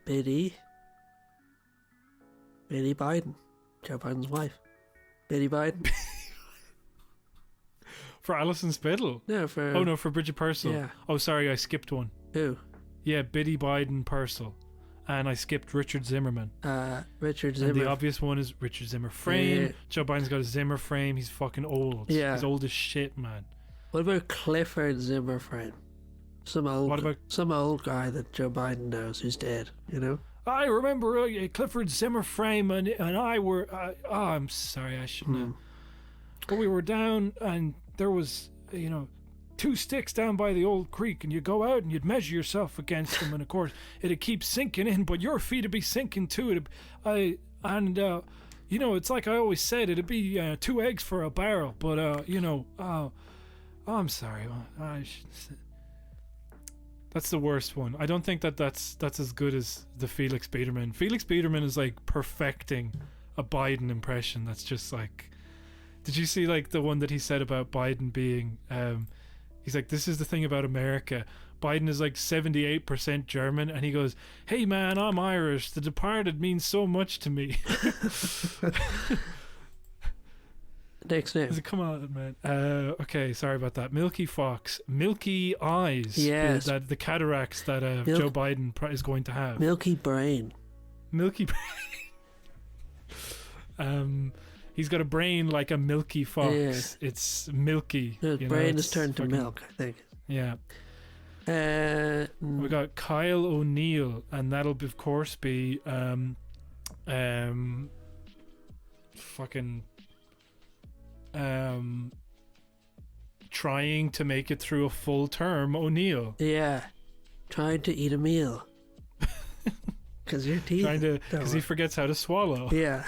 Biddy Biden, Joe Biden's wife. Biddy Biden. For Alison Spittle. No, for Oh no, for Bridget Purcell. Yeah. Oh, sorry, I skipped one. Who? Yeah, Biddy Biden Purcell, and I skipped Richard Zimmerman. Richard And Zimmer. the obvious one is Richard Zimmer frame. Yeah. Joe Biden's got a Zimmer frame. He's fucking old. Yeah. He's old as shit, man. What about Clifford Zimmerframe? Some old guy that Joe Biden knows who's dead, you know? I remember Clifford Zimmerframe and I were. I'm sorry, I shouldn't have. But we were down, and there was, 2 sticks down by the old creek, and you go out and you'd measure yourself against them, and of course it'd keep sinking in, but your feet would be sinking too. It's like I always said, it'd be 2 eggs for a barrel. But I'm sorry. That's the worst one. I don't think that's as good as the Felix Biederman. Felix Biederman is like perfecting a Biden impression. That's just like. Did you see like the one that he said about Biden being? He's like, this is the thing about America. Biden is like 78% German, and he goes, "Hey man, I'm Irish. The Departed means so much to me." Next name. Come on, man. Okay, sorry about that. Milky Fox, Milky Eyes. Yes. The cataracts that Joe Biden is going to have. Milky Brain. Milky Brain. He's got a brain like a milky fox. Yeah. It's milky. His brain is turned to milk, I think. Yeah. We got Kyle O'Neill, and that'll of course be trying to make it through a full term O'Neill. Yeah. Trying to eat a meal. Because your teeth. Because he forgets how to swallow. Yeah.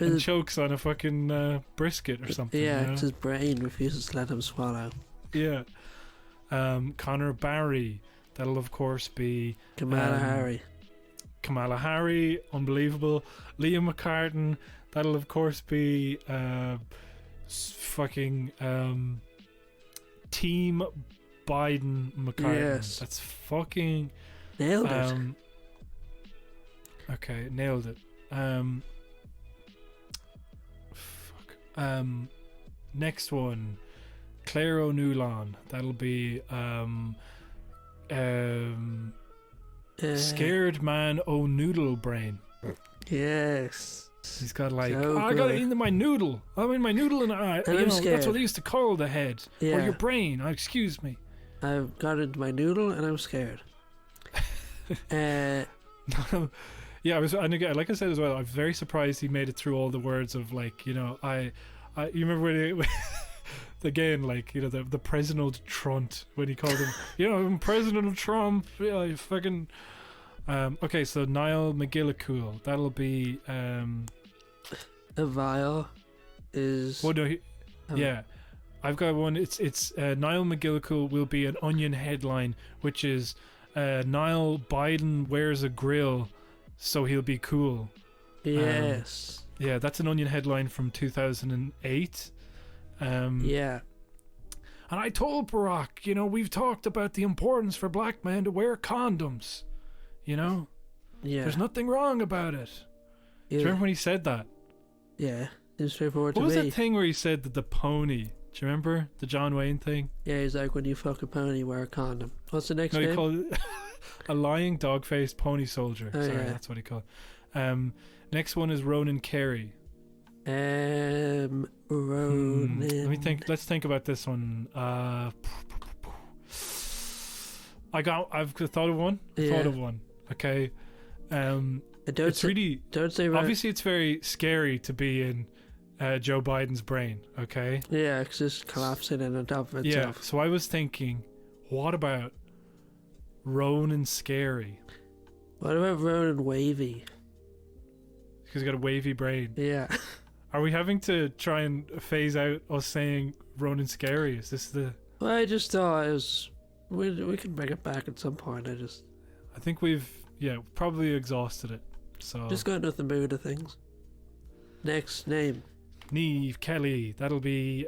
And chokes on a fucking brisket or something. Yeah, because his brain refuses to let him swallow. Yeah. Connor Barry. That'll of course be Kamala Harris. Kamala Harris, unbelievable. Liam McCartan. That'll of course be fucking Team Biden McCartan. Yes. That's fucking nailed it. Okay, nailed it. Next one, Claire O'Neilan. That'll be Scared Man O'Noodle Brain. Yes. He's got like, I got it into my noodle. I'm in my noodle, and that's what they used to call the head or your brain. Excuse me. I've got into my noodle and I'm scared. Yeah, and again, like I said as well, I'm very surprised he made it through all the words of like, you remember when again, like, the President Trump, when he called him, I'm President Trump, yeah, fucking. Okay, so Niall McGillicool, that'll be a vial is. Oh no, yeah, I've got one. It's Niall McGillicool will be an Onion headline, which is Niall Biden wears a grill, so he'll be cool. Yes. Yeah, that's an Onion headline from 2008. Yeah. And I told Barack, we've talked about the importance for black men to wear condoms. Yeah. There's nothing wrong about it. Yeah. Do you remember when he said that? Yeah. It was straightforward to me. What was that thing where he said that the pony? Do you remember? The John Wayne thing? Yeah, he's like, when you fuck a pony, wear a condom. What's the next name? He called it a lying dog-faced pony soldier. Oh, sorry, yeah. That's what he called it. Next one is Ronan Carey. Ronan. Let's think about this one. I've thought of one. Okay. Don't say obviously it's very scary to be in Joe Biden's brain. Okay. Yeah, because it's collapsing in on top of itself. Yeah. So I was thinking, what about Ronan Scary? What about Ronan Wavy? Because he's got a wavy brain. Yeah. Are we having to try and phase out us saying Ronan Scary? Is this the... Well, I just thought it was... We can bring it back at some point. I think we've, probably exhausted it. So just got nothing better things. Next name. Niamh Kelly. That'll be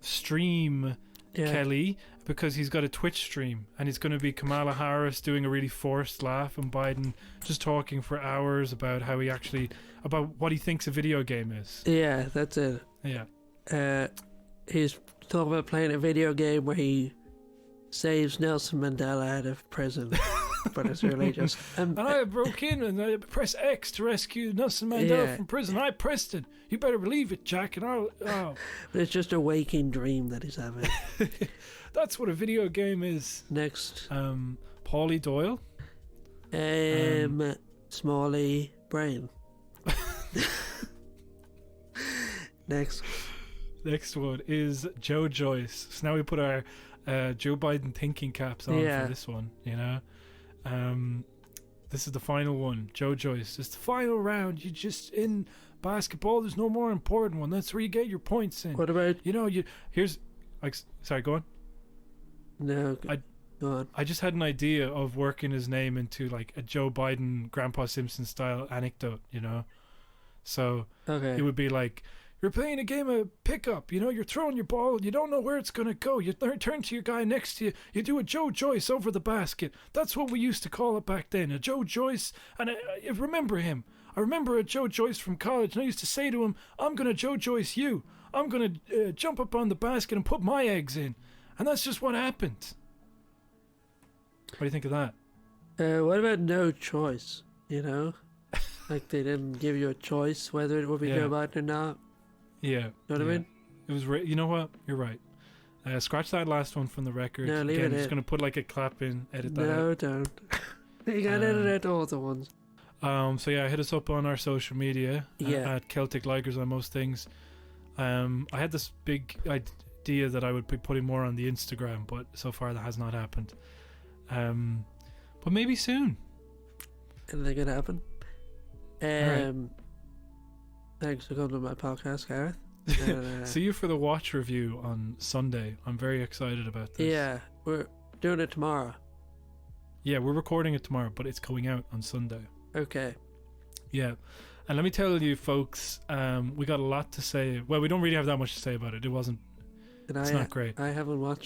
Stream Kelly, because he's got a Twitch stream, and it's going to be Kamala Harris doing a really forced laugh and Biden just talking for hours about about what he thinks a video game is. Yeah, that's it. Yeah. He's talking about playing a video game where he saves Nelson Mandela out of prison. but it's really just. And I broke in and I pressed X to rescue Nelson Mandela from prison. I pressed it. You better believe it, Jack. And but it's just a waking dream that he's having. That's what a video game is. Next. Paulie Doyle. Smalley Brain. Next one is Joe Joyce. So now we put our Joe Biden thinking caps on for this one, you know. This is the final one. Joe Joyce. It's the final round. You just in basketball. There's no more important one. That's where you get your points in. What about here's like sorry, go on. No, go on. I just had an idea of working his name into like a Joe Biden Grandpa Simpson style anecdote, you know. So it would be like, you're playing a game of pickup, you know, you're throwing your ball, you don't know where it's going to go. You turn to your guy next to you, you do a Joe Joyce over the basket. That's what we used to call it back then, a Joe Joyce. And I remember him. I remember a Joe Joyce from college, and I used to say to him, I'm going to Joe Joyce you. I'm going to jump up on the basket and put my eggs in. And that's just what happened. What do you think of that? What about no choice, you know? Like they didn't give you a choice whether it would be Joe Biden or not. Yeah. Know what I mean? It was you know what? You're right. Scratch that last one from the record. No, leave it I'm just in. going to put like a clap in, edit that No, out. don't. You can edit out all the ones. So yeah, hit us up on our social media at Celtic Ligers on most things. I had this big idea that I would be putting more on the Instagram, but so far that has not happened. But maybe soon. Anything can happen. Right. Thanks for coming to my podcast, Gareth. See you for the watch review on Sunday. I'm very excited about this. Yeah, we're doing it tomorrow. Yeah, we're recording it tomorrow, but it's coming out on Sunday. Okay. Yeah. And let me tell you, folks, we got a lot to say. Well, we don't really have that much to say about it. It's not great. I haven't watched